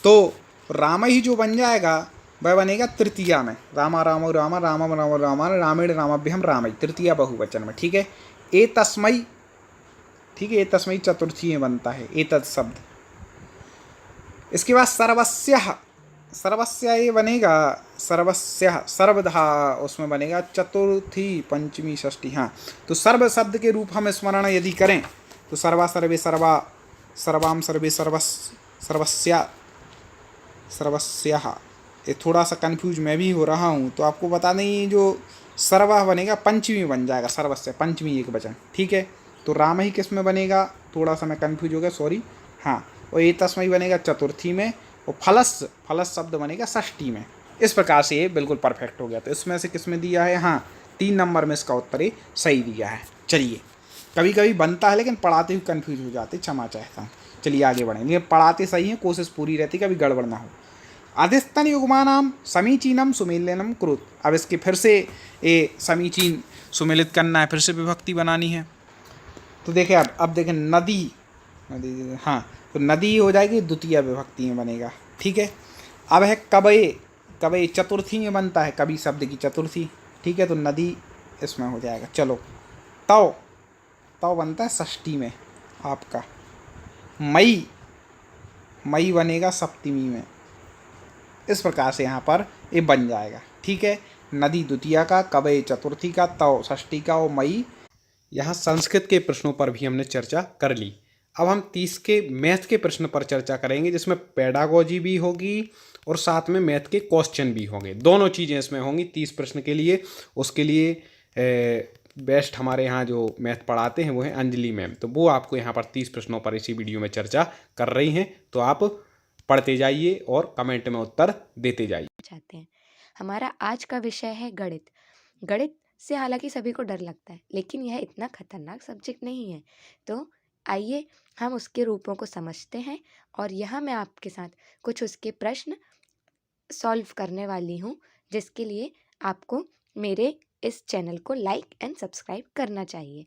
तो राम ही जो बन जाएगा वह बनेगा तृतीया में, रामा रामो रामा रामम राम रामा रामेण रामाभ्यम रामई, तृतीया बहुवचन में, ठीक है। ए तस्मई, ठीक है, ए तस्मई चतुर्थी में बनता है ए तत् शब्द। इसके बाद सर्वस्यः, सर्वस्य ये बनेगा सर्वस्यः, सर्वधा उसमें बनेगा चतुर्थी पंचमी षष्ठी। हाँ, तो सर्व शब्द के रूप हम स्मरण यदि करें तो सर्वा सर्वे सर्वा, सर्वाम सर्वे सर्वस, सर्वस्या सर्वस्यः। ये थोड़ा सा कंफ्यूज मैं भी हो रहा हूँ, तो आपको बता दें ये जो सर्वा बनेगा पंचमी बन जाएगा, सर्वस्य पंचमी एक वचन, ठीक है। तो राम ही किस में बनेगा, थोड़ा सा मैं कंफ्यूज हो गया, सॉरी। हाँ, और ये तस्मई बनेगा चतुर्थी में, और फलस, फलस शब्द बनेगा षष्ठी में। इस प्रकार से ये बिल्कुल परफेक्ट हो गया। तो इसमें से किस में दिया है, हाँ 3 नंबर में इसका उत्तर ही सही दिया है। चलिए, कभी कभी बनता है लेकिन पढ़ाते हुए कन्फ्यूज हो जाते, क्षमा चाहता हूँ। चलिए आगे बढ़ें, लेकिन पढ़ाते सही है, कोशिश पूरी रहती कभी गड़बड़ ना हो। अधस्तन युग्मानाम समीचीनम सुमेलनम कुरुत। अब इसके फिर से ये समीचीन सुमेलित करना है, फिर से विभक्ति बनानी है। तो देखें अब देखें नदी, नदी हाँ, तो नदी हो जाएगी द्वितीय विभक्ति में बनेगा, ठीक है। अब है कबये, कबये चतुर्थी में बनता है, कवि शब्द की चतुर्थी, ठीक है, तो नदी इसमें हो जाएगा। चलो तव, तव बनता है षष्ठी में आपका। मई, मई बनेगा सप्तमी में। इस प्रकार से यहाँ पर ये बन जाएगा, ठीक है। नदी द्वितीय का, कबये चतुर्थी का, तव षष्ठी का और मई। यहाँ संस्कृत के प्रश्नों पर भी हमने चर्चा कर ली। अब हम 30 के मैथ के प्रश्न पर चर्चा करेंगे, जिसमें पेडागोजी भी होगी और साथ में मैथ के क्वेश्चन भी होंगे, दोनों चीज़ें इसमें होंगी 30 प्रश्न के लिए। उसके लिए बेस्ट हमारे यहाँ जो मैथ पढ़ाते हैं वो है अंजलि मैम, तो वो आपको यहाँ पर 30 प्रश्नों पर इसी वीडियो में चर्चा कर रही हैं। तो आप पढ़ते जाइए और कमेंट में उत्तर देते जाइए। चाहते हैं। हमारा आज का विषय है गणित। गणित से हालांकि सभी को डर लगता है, लेकिन यह इतना खतरनाक सब्जेक्ट नहीं है। तो आइए हम उसके रूपों को समझते हैं, और यहाँ मैं आपके साथ कुछ उसके प्रश्न सॉल्व करने वाली हूँ, जिसके लिए आपको मेरे इस चैनल को लाइक एंड सब्सक्राइब करना चाहिए।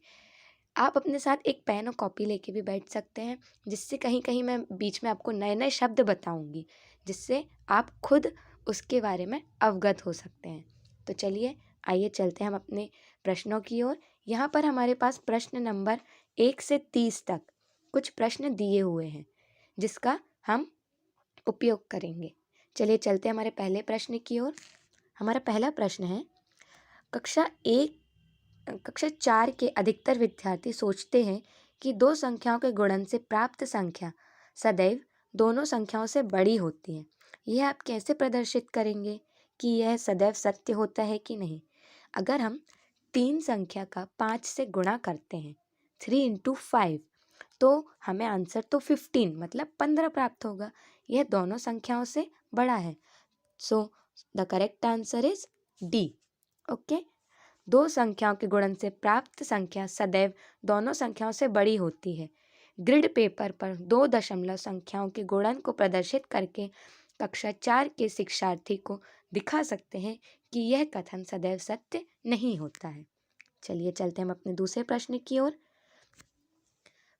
आप अपने साथ एक पेन और कॉपी लेके भी बैठ सकते हैं, जिससे कहीं कहीं मैं बीच में आपको नए नए शब्द बताऊंगी, जिससे आप खुद उसके बारे में अवगत हो सकते हैं। तो चलिए आइए चलते हैं हम अपने प्रश्नों की ओर। यहाँ पर हमारे पास प्रश्न नंबर 1 से 30 तक कुछ प्रश्न दिए हुए हैं, जिसका हम उपयोग करेंगे। चलिए चलते हैं हमारे पहले प्रश्न की ओर। हमारा पहला प्रश्न है, कक्षा 4 के अधिकतर विद्यार्थी सोचते हैं कि दो संख्याओं के गुणन से प्राप्त संख्या सदैव दोनों संख्याओं से बड़ी होती है। यह आप कैसे प्रदर्शित करेंगे कि यह सदैव सत्य होता है कि नहीं? अगर हम 3 संख्या का 5 से गुणा करते हैं, 3 इंटू 5, तो हमें आंसर तो 15 मतलब 15 प्राप्त होगा। यह दोनों संख्याओं से बड़ा है। So the correct answer is D. Okay, दो संख्याओं के गुणन से प्राप्त संख्या सदैव दोनों संख्याओं से बड़ी होती है। ग्रिड पेपर पर दो दशमलव संख्याओं के गुणन को प्रदर्शित करके कक्षा 4 के शिक्षार्थी को दिखा सकते हैं कि यह कथन सदैव सत्य नहीं होता है। चलिए चलते हैं हम अपने दूसरे प्रश्न की ओर।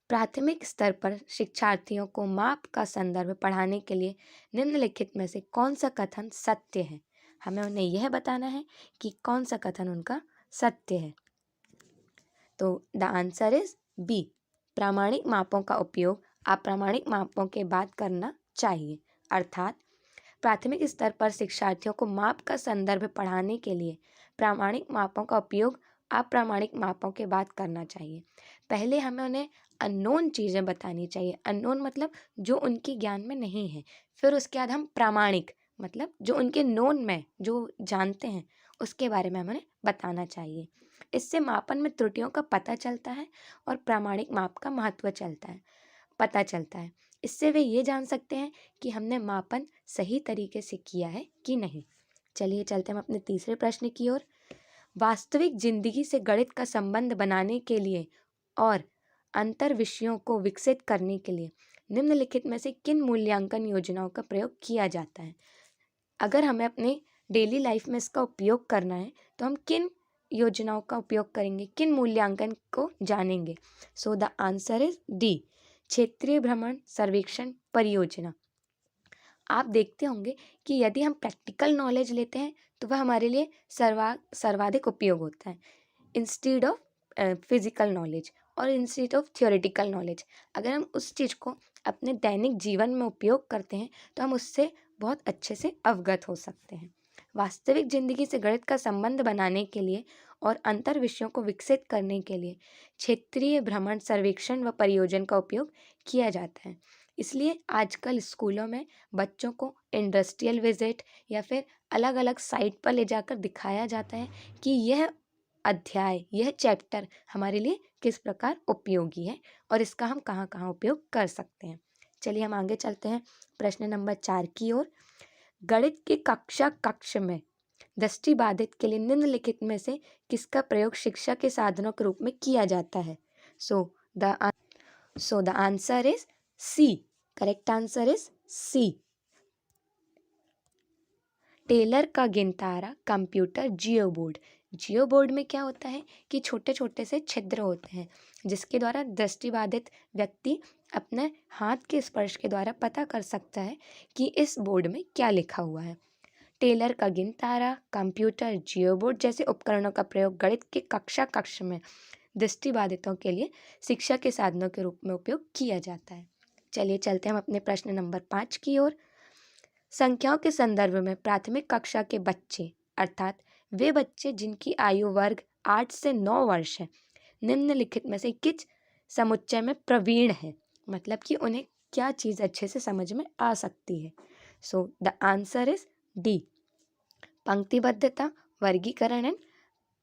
प्राथमिक स्तर पर शिक्षार्थियों को माप का संदर्भ पढ़ाने के लिए निम्नलिखित में से कौन सा कथन सत्य है? हमें उन्हें यह बताना है कि कौन सा कथन उनका सत्य है। तो द आंसर इज बी, प्रामाणिक मापों का उपयोग अप्रामाणिक मापों के बाद करना चाहिए। अर्थात प्राथमिक स्तर पर शिक्षार्थियों को माप का संदर्भ पढ़ाने के लिए प्रामाणिक मापों का उपयोग अप्रामाणिक मापों के बाद करना चाहिए। पहले हमें उन्हें अननोन चीज़ें बतानी चाहिए। अननोन मतलब जो उनके ज्ञान में नहीं है। फिर उसके बाद हम प्रामाणिक मतलब जो उनके नोन में जो जानते हैं उसके बारे में हमें बताना चाहिए। इससे मापन में त्रुटियों का पता चलता है और प्रामाणिक माप का महत्व पता चलता है। इससे वे ये जान सकते हैं कि हमने मापन सही तरीके से किया है कि नहीं। चलिए चलते हम अपने तीसरे प्रश्न की ओर। वास्तविक जिंदगी से गणित का संबंध बनाने के लिए और अंतर विषयों को विकसित करने के लिए निम्नलिखित में से किन मूल्यांकन योजनाओं का प्रयोग किया जाता है। अगर हमें अपने डेली लाइफ में इसका उपयोग करना है तो हम किन योजनाओं का उपयोग करेंगे, किन मूल्यांकन को जानेंगे। सो द आंसर इज डी, क्षेत्रीय भ्रमण सर्वेक्षण परियोजना। आप देखते होंगे कि यदि हम प्रैक्टिकल नॉलेज लेते हैं तो वह हमारे लिए सर्वाधिक उपयोग होता है इंस्टीड ऑफ फिजिकल नॉलेज और इंस्टीड ऑफ थियोरेटिकल नॉलेज। अगर हम उस चीज़ को अपने दैनिक जीवन में उपयोग करते हैं तो हम उससे बहुत अच्छे से अवगत हो सकते हैं। वास्तविक जिंदगी से गणित का संबंध बनाने के लिए और अंतर विषयों को विकसित करने के लिए क्षेत्रीय भ्रमण सर्वेक्षण व परियोजना का उपयोग किया जाता है। इसलिए आजकल स्कूलों में बच्चों को इंडस्ट्रियल विजिट या फिर अलग अलग साइट पर ले जाकर दिखाया जाता है कि यह अध्याय, यह चैप्टर हमारे लिए किस प्रकार उपयोगी है और इसका हम कहाँ कहाँ उपयोग कर सकते हैं। चलिए हम आगे चलते हैं प्रश्न नंबर 4 की ओर। गणित के कक्ष में दृष्टिबाधित के लिए निम्नलिखित में से किसका प्रयोग शिक्षा के साधनों के रूप में किया जाता है। So the answer is C. Correct answer is C. Taylor का गिनतारा computer geoboard. Geoboard में क्या होता है कि छोटे छोटे से छिद्र होते हैं जिसके द्वारा दृष्टिबाधित व्यक्ति अपने हाथ के स्पर्श के द्वारा पता कर सकता है कि इस बोर्ड में क्या लिखा हुआ है। टेलर का गिनतारा, कंप्यूटर, जियो बोर्ड जैसे उपकरणों का प्रयोग गणित के कक्ष में दृष्टिबाधितों के लिए शिक्षा के साधनों के रूप में उपयोग किया जाता है। चलिए चलते हम अपने प्रश्न नंबर 5 की ओर। संख्याओं के संदर्भ में प्राथमिक कक्षा के बच्चे अर्थात वे बच्चे जिनकी आयु वर्ग 8 से 9 वर्ष है निम्नलिखित में से किस समुच्चय में प्रवीण है, मतलब कि उन्हें क्या चीज़ अच्छे से समझ में आ सकती है। So the answer is D, पंक्तिबद्धता, वर्गीकरण एंड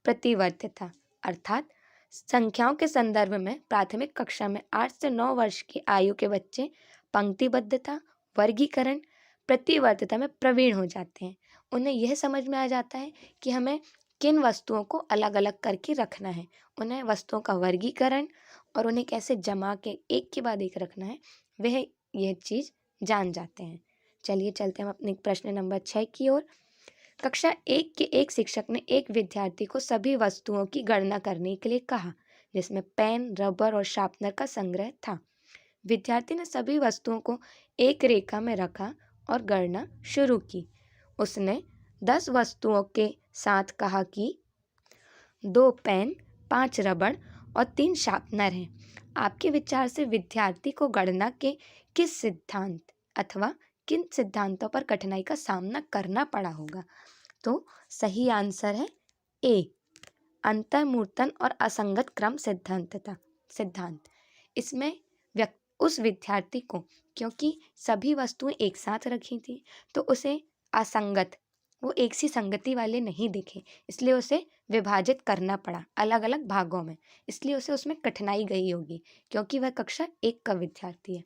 प्रतिवर्त्यता। अर्थात संख्याओं के संदर्भ में प्राथमिक कक्षा में 8 से 9 वर्ष की आयु के बच्चे पंक्तिबद्धता, वर्गीकरण, प्रतिवर्त्यता में प्रवीण हो जाते हैं। उन्हें यह समझ में आ जाता है कि हमें किन वस्तुओं को अलग अलग करके रखना है, उन्हें वस्तुओं का वर्गीकरण और उन्हें कैसे जमा के एक के बाद एक रखना है, वह यह चीज़ जान जाते हैं। चलिए चलते हैं हम अपने प्रश्न नंबर 6 की ओर। कक्षा 1 के एक शिक्षक ने एक विद्यार्थी को सभी वस्तुओं की गणना करने के लिए कहा जिसमें पेन, रबर और शार्पनर का संग्रह था। विद्यार्थी ने सभी वस्तुओं को एक रेखा में रखा और गणना शुरू की। उसने 10 वस्तुओं के साथ कहा कि 2 पेन, 5 रबड़ और 3 शार्पनर हैं। आपके विचार से विद्यार्थी को गणना के किस सिद्धांत अथवा किन सिद्धांतों पर कठिनाई का सामना करना पड़ा होगा। तो सही आंसर है ए, अंतर्मूर्तन और असंगत क्रम सिद्धांत। इसमें उस विद्यार्थी को, क्योंकि सभी वस्तुएं एक साथ रखी थी तो उसे असंगत, वो एक सी संगति वाले नहीं दिखे, इसलिए उसे विभाजित करना पड़ा अलग अलग भागों में, इसलिए उसे उसमें कठिनाई गई होगी क्योंकि वह कक्षा 1 का विद्यार्थी है।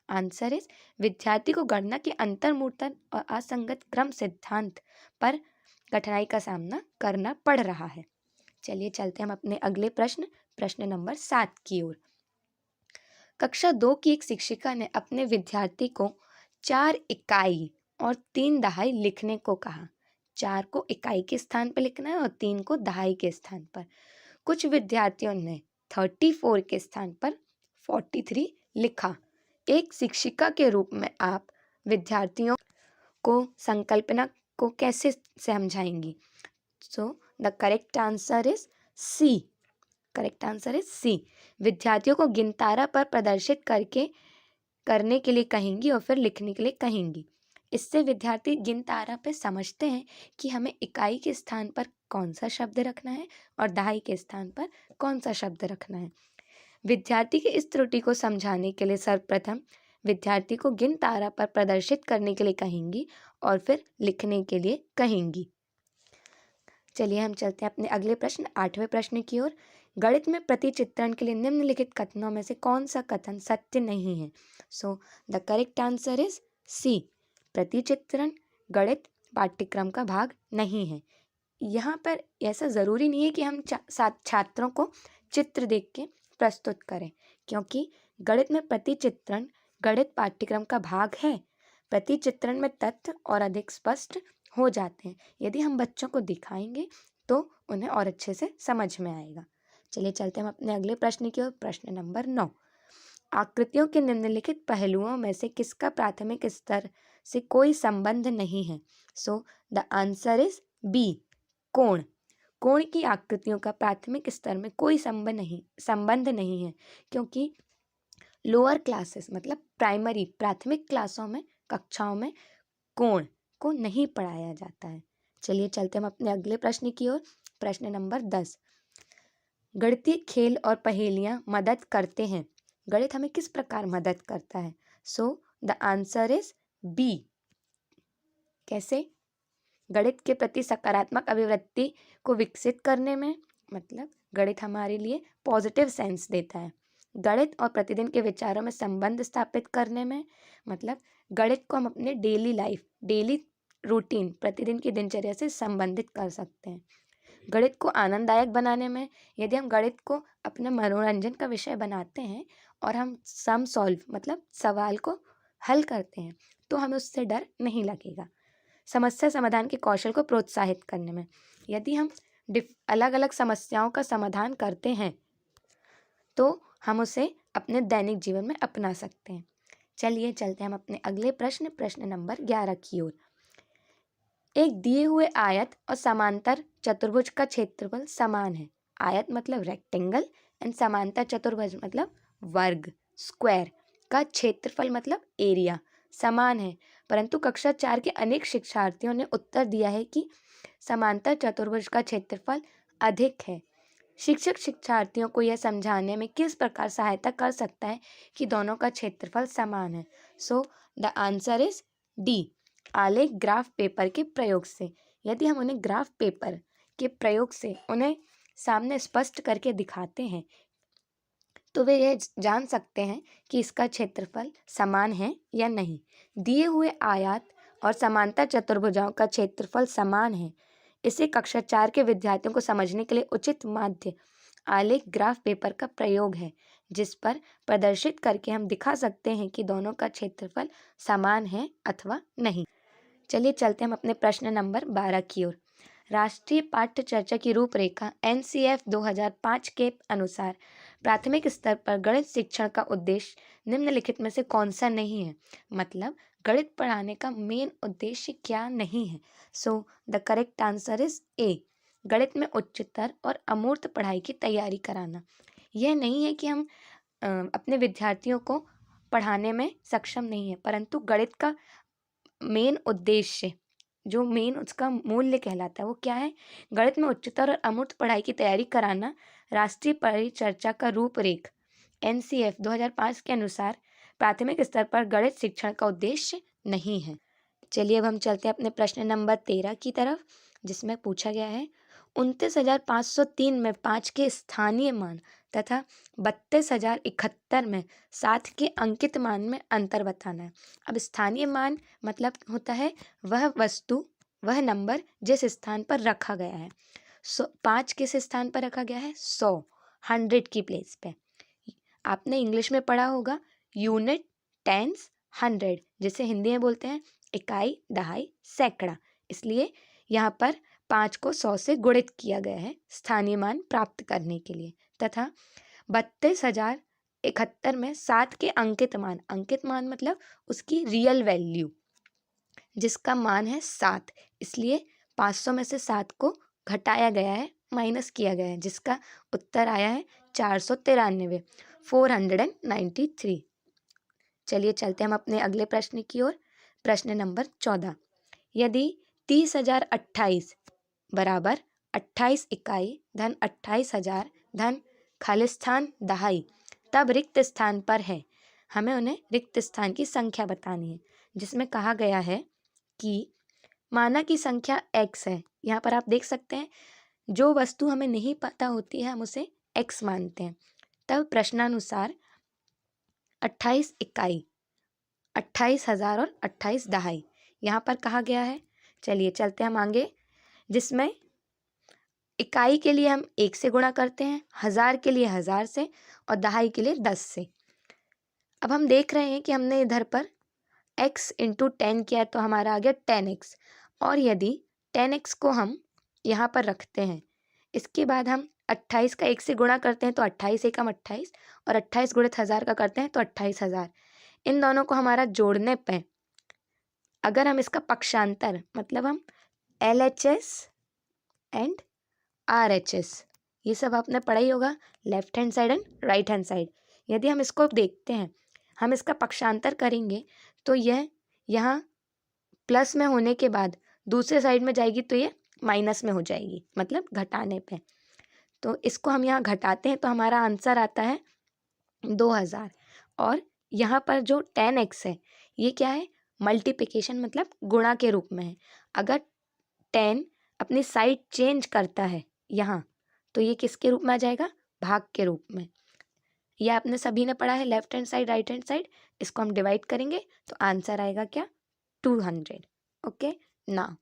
आंसर इज विद्यार्थी को गणना के अंतर्मूर्तन और असंगत क्रम सिद्धांत पर कठिनाई का सामना करना पड़ रहा है। चलिए चलते हम अपने अगले प्रश्न नंबर 7 की ओर। कक्षा 2 की एक शिक्षिका ने अपने विद्यार्थी को 4 इकाई और 3 दहाई लिखने को कहा। 4 को इकाई के स्थान पर लिखना है और 3 को दहाई के स्थान पर। कुछ विद्यार्थियों ने 34 के स्थान पर 43 लिखा। एक शिक्षिका के रूप में आप विद्यार्थियों को संकल्पना को कैसे समझाएंगी। So the correct answer is C. Correct answer is C. विद्यार्थियों को गिनतारा पर प्रदर्शित करने के लिए कहेंगी और फिर लिखने के लिए कहेंगी। इससे विद्यार्थी गिनतारा पे समझते हैं कि हमें इकाई के स्थान पर कौन सा शब्द रखना है और दहाई के स्थान पर कौन सा शब्द रखना है। विद्यार्थी की इस त्रुटि को समझाने के लिए सर्वप्रथम विद्यार्थी को गिनतारा पर प्रदर्शित करने के लिए कहेंगी और फिर लिखने के लिए कहेंगी। चलिए हम चलते हैं अपने अगले 8वें प्रश्न की ओर। गणित में प्रतिचित्रण के लिए निम्नलिखित कथनों में से कौन सा कथन सत्य नहीं है? So the correct answer is C, प्रतिचित्रण गणित पाठ्यक्रम का भाग नहीं है। यहाँ पर ऐसा ज़रूरी नहीं है कि हम छात्रों को चित्र देख के प्रस्तुत करें, क्योंकि गणित में प्रतिचित्रण गणित पाठ्यक्रम का भाग है। प्रतिचित्रण में तथ्य और अधिक स्पष्ट हो जाते हैं। यदि हम बच्चों को दिखाएंगे तो उन्हें और अच्छे से समझ में आएगा। चलिए चलते हम अपने अगले प्रश्न की ओर। प्रश्न नंबर 9, आकृतियों के निम्नलिखित पहलुओं में से किसका प्राथमिक स्तर से कोई संबंध नहीं है? So the answer is B, कोण। कोण की आकृतियों का प्राथमिक स्तर में कोई संबंध नहीं है, क्योंकि लोअर क्लासेस मतलब प्राइमरी प्राथमिक क्लासों में कक्षाओं में कोण को नहीं पढ़ाया जाता है। चलिए चलते हम अपने अगले प्रश्न की ओर। प्रश्न नंबर 10, गणितीय खेल और पहेलियां मदद करते हैं। गणित हमें किस प्रकार मदद करता है? So the answer is B, कैसे? गणित के प्रति सकारात्मक अभिवृत्ति को विकसित करने में, मतलब गणित हमारे लिए पॉजिटिव सेंस देता है। गणित और प्रतिदिन के विचारों में संबंध स्थापित करने में, मतलब गणित को हम अपने डेली लाइफ, डेली रूटीन, प्रतिदिन की दिनचर्या से संबंधित कर सकते हैं। गणित को आनंददायक बनाने में, यदि हम गणित को अपने मनोरंजन का विषय बनाते हैं और हम सम सॉल्व मतलब सवाल को हल करते हैं, तो हमें उससे डर नहीं लगेगा। समस्या समाधान के कौशल को प्रोत्साहित करने में, यदि हम अलग अलग समस्याओं का समाधान करते हैं तो हम उसे अपने दैनिक जीवन में अपना सकते हैं। चलिए चलते हैं हम अपने अगले प्रश्न नंबर 11 की ओर। एक दिए हुए आयत और समांतर चतुर्भुज का क्षेत्रफल समान है। आयत मतलब रेक्टेंगल एंड समांतर चतुर्भुज मतलब वर्ग, स्क्वायर का क्षेत्रफल मतलब एरिया समान है, परंतु कक्षा 4 के अनेक शिक्षार्थियों ने उत्तर दिया है कि समांतर चतुर्भुज का क्षेत्रफल अधिक है। शिक्षक शिक्षार्थियों को यह समझाने में किस प्रकार सहायता कर सकता है कि दोनों का क्षेत्रफल समान है? So the answer is D, आलेख ग्राफ पेपर के प्रयोग से। यदि हम उन्हें ग्राफ पेपर के प्रयोग से उन्हें सामने स्पष्ट करके दिखाते हैं तो वे यह जान सकते हैं कि इसका क्षेत्रफल समान है या नहीं। दिए हुए आयत और समांतर चतुर्भुजों का क्षेत्रफल समान है। इसे कक्षा 4 के विद्यार्थियों को समझने के लिए उचित माध्य आलेख ग्राफ पेपर का प्रयोग है, जिस पर प्रदर्शित करके हम दिखा सकते हैं कि दोनों का क्षेत्रफल समान है अथवा नहीं। चलिए चलते हम अपने प्रश्न नंबर 12 की ओर। राष्ट्रीय पाठ्य चर्चा की रूपरेखा NCF 2005 के अनुसार प्राथमिक स्तर पर गणित शिक्षण का उद्देश्य निम्नलिखित में से कौन सा नहीं है? मतलब गणित पढ़ाने का मेन उद्देश्य क्या नहीं है? So the correct answer is a, गणित में उच्चतर और अमूर्त पढ़ाई की तैयारी कराना। यह नहीं है कि हम अपने विद्यार्थियों को पढ़ाने में सक्षम नहीं है, परंतु गणित का मेन उद्देश्य, जो मेन उसका मूल्य कहलाता है, वो क्या है? गणित में उच्चतर और अमूर्त पढ़ाई की तैयारी कराना। राष्ट्रीय परिचर्चा का रूपरेख NCF 2005 के अनुसार प्राथमिक स्तर पर गणित शिक्षण का उद्देश्य नहीं है। चलिए अब हम चलते हैं अपने प्रश्न नंबर 13 की तरफ, जिसमें पूछा गया है 29,503 में 5 के स्थानीय मान तथा 32,071 में 7 के अंकित मान में अंतर बताना है। अब स्थानीय मान मतलब होता है वह वस्तु, वह नंबर जिस स्थान पर रखा गया है। 5 किस स्थान पर रखा गया है? 100 की प्लेस पे। आपने इंग्लिश में पढ़ा होगा यूनिट, टेंस, 100, जिसे हिंदी में बोलते हैं इकाई, दहाई, सैकड़ा। इसलिए यहाँ पर 5 को 100 से गुणित किया गया है स्थानीय मान प्राप्त करने के लिए, तथा 32,071 में 7 के अंकित मान मतलब उसकी रियल वैल्यू, जिसका मान है 7, इसलिए 500 में से 7 को घटाया गया है, माइनस किया गया है, जिसका उत्तर आया है 493, 493। चलिए चलते हम अपने अगले प्रश्न की ओर। प्रश्न नंबर 14, यदि 30,028 बराबर 28 इकाई धन 28,000 धन खालिस्तान दहाई तब रिक्त स्थान पर है। हमें उन्हें रिक्त स्थान की संख्या बतानी है, जिसमें कहा गया है कि माना की संख्या x है। यहाँ पर आप देख सकते हैं जो वस्तु हमें नहीं पता होती है हम उसे x मानते हैं, तब प्रश्नानुसार 28 इकाई, 28,000 और 28 दहाई यहाँ पर कहा गया है। चलिए चलते हैं हम आगे, जिसमें इकाई के लिए हम 1 से गुणा करते हैं, 1000 के लिए 1000 से और दहाई के लिए 10 से। अब हम देख रहे हैं कि हमने इधर पर x इंटू 10 किया है तो हमारा आ गया 10x, और यदि 10x को हम यहाँ पर रखते हैं, इसके बाद हम 28 का 1 से गुणा करते हैं तो 28 एकम 28 और 28 गुणित 1000 का करते हैं तो 28,000। इन दोनों को हमारा जोड़ने पे अगर हम इसका पक्षांतर मतलब हम LHS एंड RHS, ये सब आपने पढ़ा ही होगा, left hand side and right hand side. यदि हम इसको देखते हैं, हम इसका पक्षांतर करेंगे तो यह यहाँ प्लस में होने के बाद दूसरे साइड में जाएगी तो ये माइनस में हो जाएगी, मतलब घटाने पे। तो इसको हम यहाँ घटाते हैं तो हमारा आंसर आता है 2000। और यहाँ पर जो 10x है ये क्या है, मल्टीप्लिकेशन मतलब गुणा के रूप में है। अगर 10 अपनी साइड चेंज करता है यहाँ तो ये किसके रूप में आ जाएगा, भाग के रूप में। ये आपने सभी ने पढ़ा है, left hand side right hand side, इसको हम डिवाइड करेंगे तो आंसर आएगा क्या, 200। ओके ना,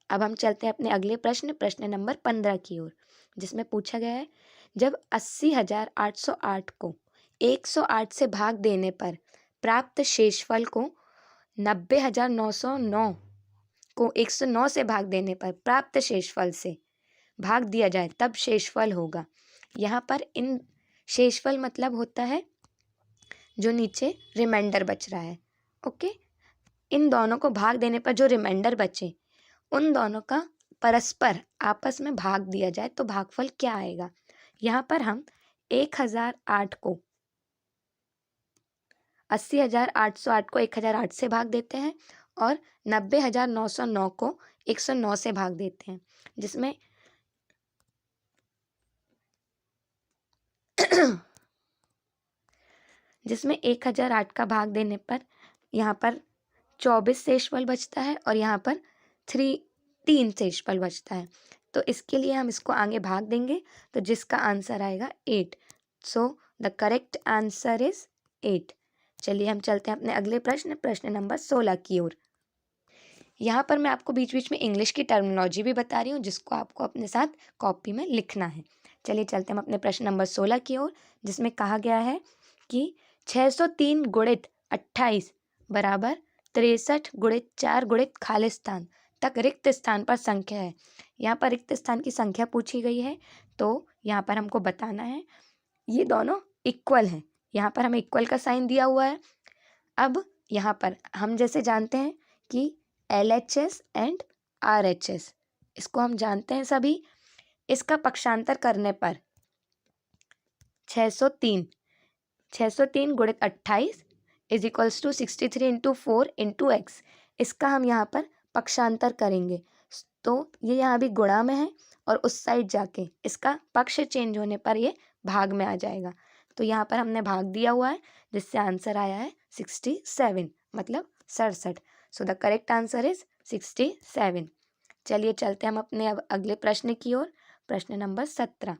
अब हम चलते हैं अपने अगले प्रश्न नंबर 15 की ओर, जिसमें पूछा गया है जब 80,808 को 108 से भाग देने पर प्राप्त शेषफल को 90,909 को 109 से भाग देने पर प्राप्त शेषफल से भाग दिया जाए तब शेषफल होगा। यहाँ पर इन शेषफल मतलब होता है जो नीचे रिमाइंडर बच रहा है। ओके, इन दोनों को भाग देने पर जो रिमाइंडर बचे उन दोनों का परस्पर आपस में भाग दिया जाए तो भागफल क्या आएगा। यहाँ पर हम 1008 को 80,808 को 1008 से भाग देते हैं और 90,909 को 109 से भाग देते हैं, जिसमें जिसमें 1008 का भाग देने पर यहाँ पर 24 शेषफल बचता है और यहाँ पर 3 शेषफल बचता है। तो इसके लिए हम इसको आगे भाग देंगे तो जिसका आंसर आएगा 8। सो द करेक्ट आंसर इज 8। चलिए हम चलते हैं अपने अगले प्रश्न नंबर 16 की ओर। यहाँ पर मैं आपको बीच बीच में इंग्लिश की टर्मिनोलॉजी भी बता रही हूँ जिसको आपको अपने साथ कॉपी में लिखना है। चलिए चलते हैं हम अपने प्रश्न नंबर 16 की ओर, जिसमें कहा गया है कि 603 गुणित 28 बराबर 63 गुणित 4 गुणित खालिस्तान तक रिक्त स्थान पर संख्या है। यहाँ पर रिक्त स्थान की संख्या पूछी गई है तो यहाँ पर हमको बताना है ये दोनों इक्वल हैं। यहाँ पर हमें इक्वल का साइन दिया हुआ है। अब यहाँ पर हम जैसे जानते हैं कि LHS एंड RHS, इसको हम जानते हैं सभी। इसका पक्षांतर करने पर 603 गुणित 28 is equals to 63 into 4 into x, इसका हम यहाँ पर पक्षांतर करेंगे तो ये यहाँ भी गुणा में है और उस साइड जाके इसका पक्ष चेंज होने पर ये भाग में आ जाएगा। तो यहाँ पर हमने भाग दिया हुआ है जिससे आंसर आया है 67 मतलब 67। सो द करेक्ट आंसर इज 67। चलिए चलते हैं हम अपने अब अगले प्रश्न की ओर, प्रश्न नंबर 17।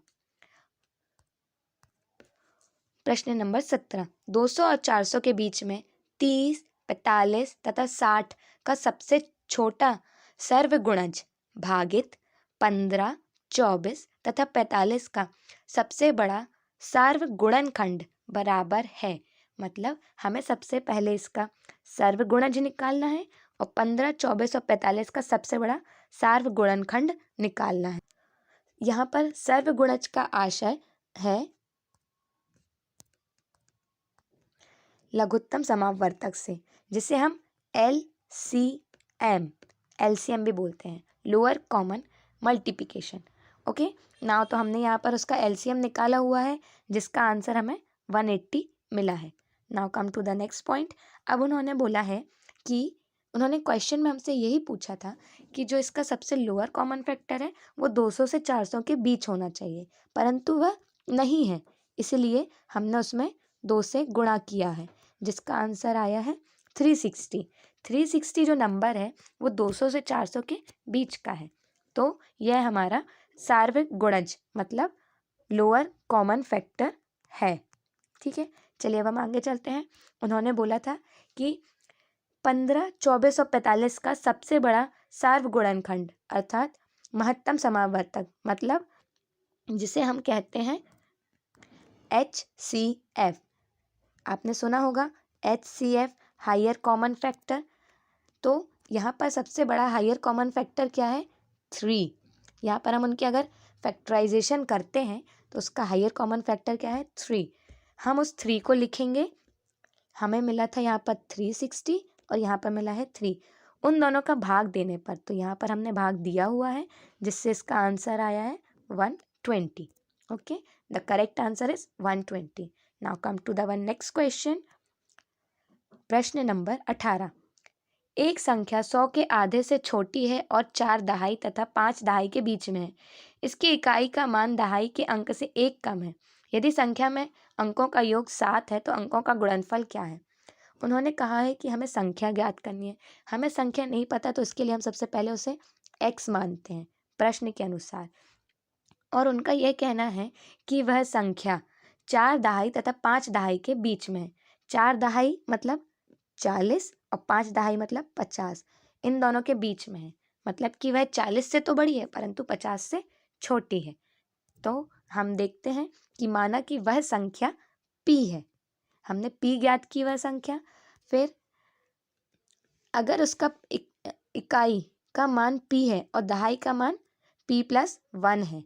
प्रश्न नंबर 17, 200 और 400 के बीच में 30, 45 तथा 60 का सबसे छोटा सर्वगुणज भागित 15, 24 तथा 45 का सबसे बड़ा सार्वगुणनखंड बराबर है। मतलब हमें सबसे पहले इसका सर्वगुणज निकालना है और 15, 24 और 45 का सबसे बड़ा सार्वगुणनखंड निकालना है। यहाँ पर सर्वगुणज का आशय है लघुत्तम समापवर्तक से, जिसे हम LCM भी बोलते हैं, lower common multiplication. Okay now तो हमने यहाँ पर उसका LCM निकाला हुआ है जिसका आंसर हमें 180 मिला है। Now come to the next point. अब उन्होंने बोला है कि उन्होंने क्वेश्चन में हमसे यही पूछा था कि जो इसका सबसे लोअर कॉमन फैक्टर है वो 200 से 400 के बीच होना चाहिए, परंतु वह नहीं है, इसलिए हमने उसमें 2 से गुणा किया है जिसका आंसर आया है 360। 360 जो नंबर है वो 200 से 400 के बीच का है, तो यह हमारा सार्वगुणज मतलब लोअर कॉमन फैक्टर है। ठीक है, चलिए अब हम आगे चलते हैं। उन्होंने बोला था कि 15, 24 और 45 का सबसे बड़ा सार्वगुणनखंड अर्थात महत्तम समावर्तक, मतलब जिसे हम कहते हैं HCF। आपने सुना होगा HCF, हायर कॉमन फैक्टर। तो यहाँ पर सबसे बड़ा हायर कॉमन फैक्टर क्या है? 3। यहाँ पर हम उनकी अगर फैक्टराइजेशन करते हैं तो उसका हायर कॉमन फैक्टर क्या है? 3। हम उस 3 को लिखेंगे। हमें मिला था यहाँ पर 360 और यहाँ पर मिला है 3। उन दोनों का भाग देने पर, तो यहाँ पर हमने भाग दिया हुआ है, जिससे इसका आंसर आया है 120। Okay, the correct answer is 120। Now come to the one next question. प्रश्न नंबर 18। एक संख्या 100 के आधे से छोटी है और 4 दहाई तथा 5 दहाई के बीच में है। इसकी इकाई का मान दहाई के अंक से 1 कम है। यदि संख्या में अंकों का योग 7 है तो अंकों का गुणनफल क्या है? उन्होंने कहा है कि हमें संख्या ज्ञात करनी है। हमें संख्या नहीं पता तो इसके लिए हम सबसे पहले उसे x मानते हैं प्रश्न के अनुसार। और उनका यह कहना है कि वह संख्या 4 दहाई तथा 5 दहाई के बीच में है। 4 दहाई मतलब 40 और 5 दहाई मतलब 50, इन दोनों के बीच में है। मतलब कि वह 40 से तो बड़ी है परंतु 50 से छोटी है। तो हम देखते हैं कि माना कि वह संख्या p है। हमने p ज्ञात की वह संख्या। फिर अगर उसका इकाई का मान p है और दहाई का मान p+1 है,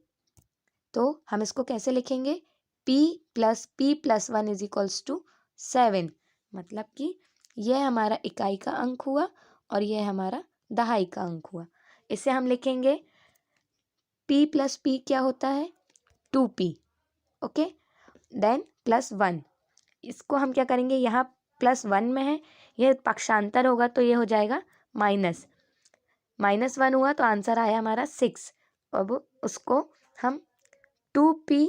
तो हम इसको कैसे लिखेंगे? p+p+1 is equals to 7। मतलब कि यह हमारा इकाई का अंक हुआ और यह हमारा दहाई का अंक हुआ। इसे हम लिखेंगे p+p क्या होता है? 2p। Okay, then +1। इसको हम क्या करेंगे? यहाँ +1 में है, यह पक्षांतर होगा तो ये हो जाएगा -1 हुआ, तो आंसर आया हमारा 6। अब उसको हम 2p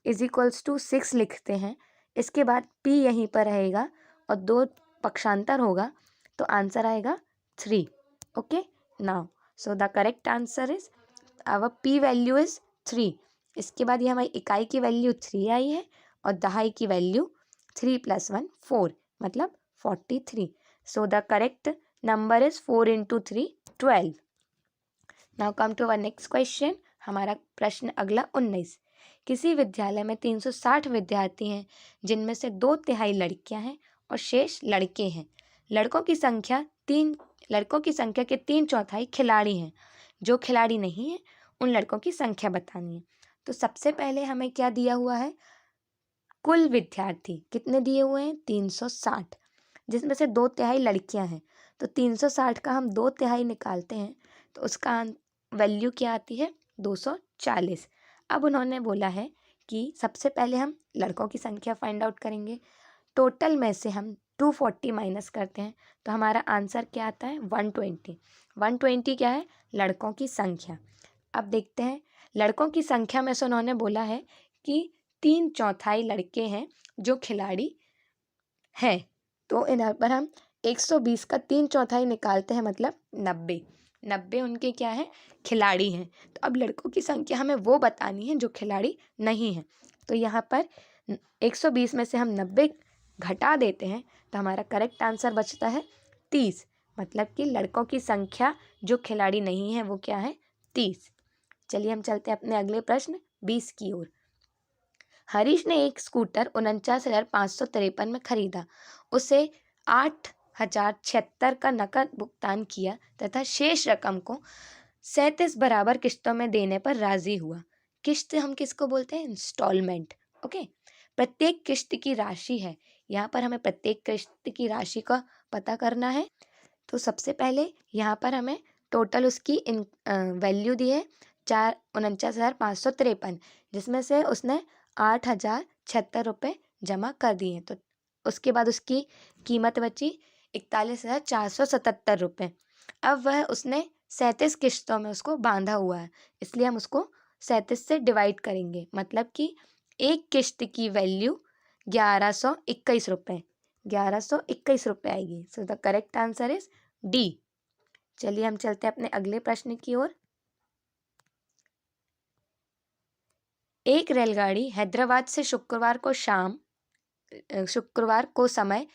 इज इक्वल्स टू 6 लिखते हैं। इसके बाद p यहीं पर रहेगा और 2 पक्षांतर होगा तो आंसर आएगा 3। Okay, now so the correct answer is our p value is 3। इसके बाद ये हमारी इकाई की वैल्यू 3 आई है और दहाई की वैल्यू 3 + 1 4 मतलब 43। So the correct number is 4 × 3 12। Now come to our next question. हमारा प्रश्न अगला 19। किसी विद्यालय में 360 विद्यार्थी हैं, जिनमें से 2/3 लड़कियां हैं और शेष लड़के हैं। लड़कों की संख्या के 3/4 खिलाड़ी हैं। जो खिलाड़ी नहीं हैं उन लड़कों की संख्या बतानी है। तो सबसे पहले हमें क्या दिया हुआ है? कुल विद्यार्थी कितने दिए हुए हैं? 360, जिसमें से 2/3 लड़कियां हैं। तो 360 का हम 2/3 निकालते हैं तो उसका वैल्यू क्या आती है? 240। अब उन्होंने बोला है कि सबसे पहले हम लड़कों की संख्या फाइंड आउट करेंगे। टोटल में से हम 240 माइनस करते हैं तो हमारा आंसर क्या आता है? 120। 120 क्या है? लड़कों की संख्या। अब देखते हैं, लड़कों की संख्या में से उन्होंने बोला है कि 3/4 लड़के हैं जो खिलाड़ी हैं। तो यहाँ पर हम 120 का 3/4 निकालते हैं मतलब 90 उनके क्या है? खिलाड़ी हैं। तो अब लड़कों की संख्या हमें वो बतानी है जो खिलाड़ी नहीं है। तो यहाँ पर 120 में से हम 90 घटा देते हैं तो हमारा करेक्ट आंसर बचता है 30। मतलब कि लड़कों की संख्या जो खिलाड़ी नहीं है वो क्या है? 30। चलिए हम चलते हैं अपने अगले प्रश्न 20 की ओर। हरीश ने एक स्कूटर 49,553 में खरीदा। उसे 8,076 का नकद भुगतान किया तथा शेष रकम को 37 बराबर किस्तों में देने पर राजी हुआ। किस्त हम किसको बोलते हैं? इंस्टॉलमेंट। ओके, प्रत्येक किस्त की राशि है। यहाँ पर हमें प्रत्येक किस्त की राशि का पता करना है। तो सबसे पहले यहाँ पर हमें टोटल उसकी वैल्यू दी है 49,553, जिसमें से उसने 8,076 रुपये जमा कर दिए। तो उसके बाद उसकी कीमत बची 41,477 रुपये। अब वह उसने 37 किस्तों में उसको बांधा हुआ है, इसलिए हम उसको 37 से डिवाइड करेंगे। मतलब कि एक किस्त की वैल्यू 1121 रुपये 1121 रुपये आएगी। सो the correct answer is D. चलिए हम चलते हैं अपने अगले प्रश्न की ओर। एक रेलगाड़ी हैदराबाद से शुक्रवार को समय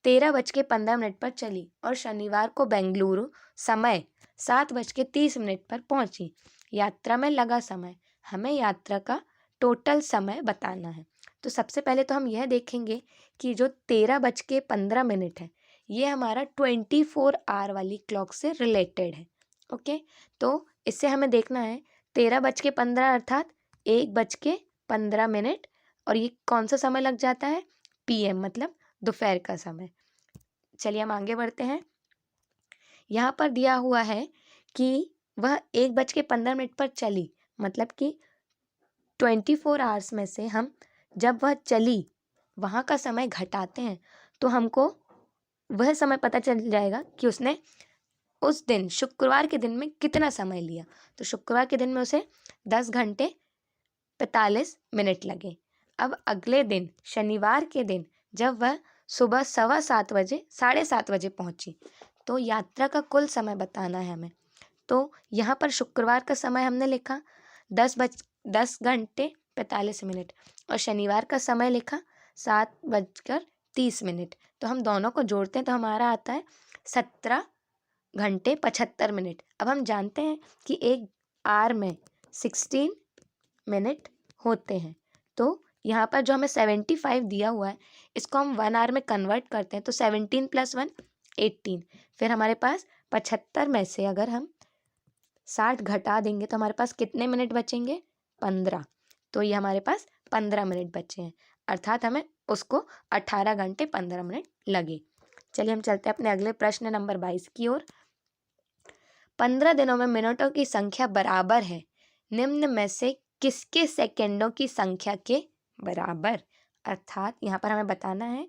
13:15 पर चली और शनिवार को बेंगलुरु समय 7:30 पर पहुंची। यात्रा में लगा समय, हमें यात्रा का टोटल समय बताना है। तो सबसे पहले तो हम यह देखेंगे कि जो 13:15 है ये हमारा 24 आवर वाली क्लॉक से रिलेटेड है। ओके, तो इससे हमें देखना है 13:15 अर्थात 1:15 और ये कौन सा समय लग जाता है, PM मतलब दोपहर का समय। चलिए हम आगे बढ़ते हैं। यहाँ पर दिया हुआ है कि वह 1:15 पर चली, मतलब कि 24 आवर्स में से हम जब वह चली वहाँ का समय घटाते हैं तो हमको वह समय पता चल जाएगा कि उसने उस दिन शुक्रवार के दिन में कितना समय लिया। तो शुक्रवार के दिन में उसे 10 घंटे 45 मिनट लगे। अब अगले दिन शनिवार के दिन जब वह सुबह 7:15 पहुंची तो यात्रा का कुल समय बताना है हमें। तो यहाँ पर शुक्रवार का समय हमने लिखा 10 घंटे 45 मिनट और शनिवार का समय लिखा 7:30। तो हम दोनों को जोड़ते हैं तो हमारा आता है 17 घंटे 75 मिनट। अब हम जानते हैं कि एक आवर में 16 मिनट होते हैं। तो यहाँ पर जो हमें 75 दिया हुआ है इसको हम 1 आवर में कन्वर्ट करते हैं तो 17 + 1 18। फिर हमारे पास 75 में से अगर हम 60 घटा देंगे तो हमारे पास कितने मिनट बचेंगे, 15। तो ये हमारे पास 15 मिनट बचे हैं, अर्थात हमें उसको 18 घंटे 15 मिनट लगे। चलिए हम चलते हैं अपने अगले प्रश्न नंबर 22 की ओर। 15 दिनों में मिनटों की संख्या बराबर है, निम्न में से किसके सेकंडों की संख्या के बराबर। अर्थात यहाँ पर हमें बताना है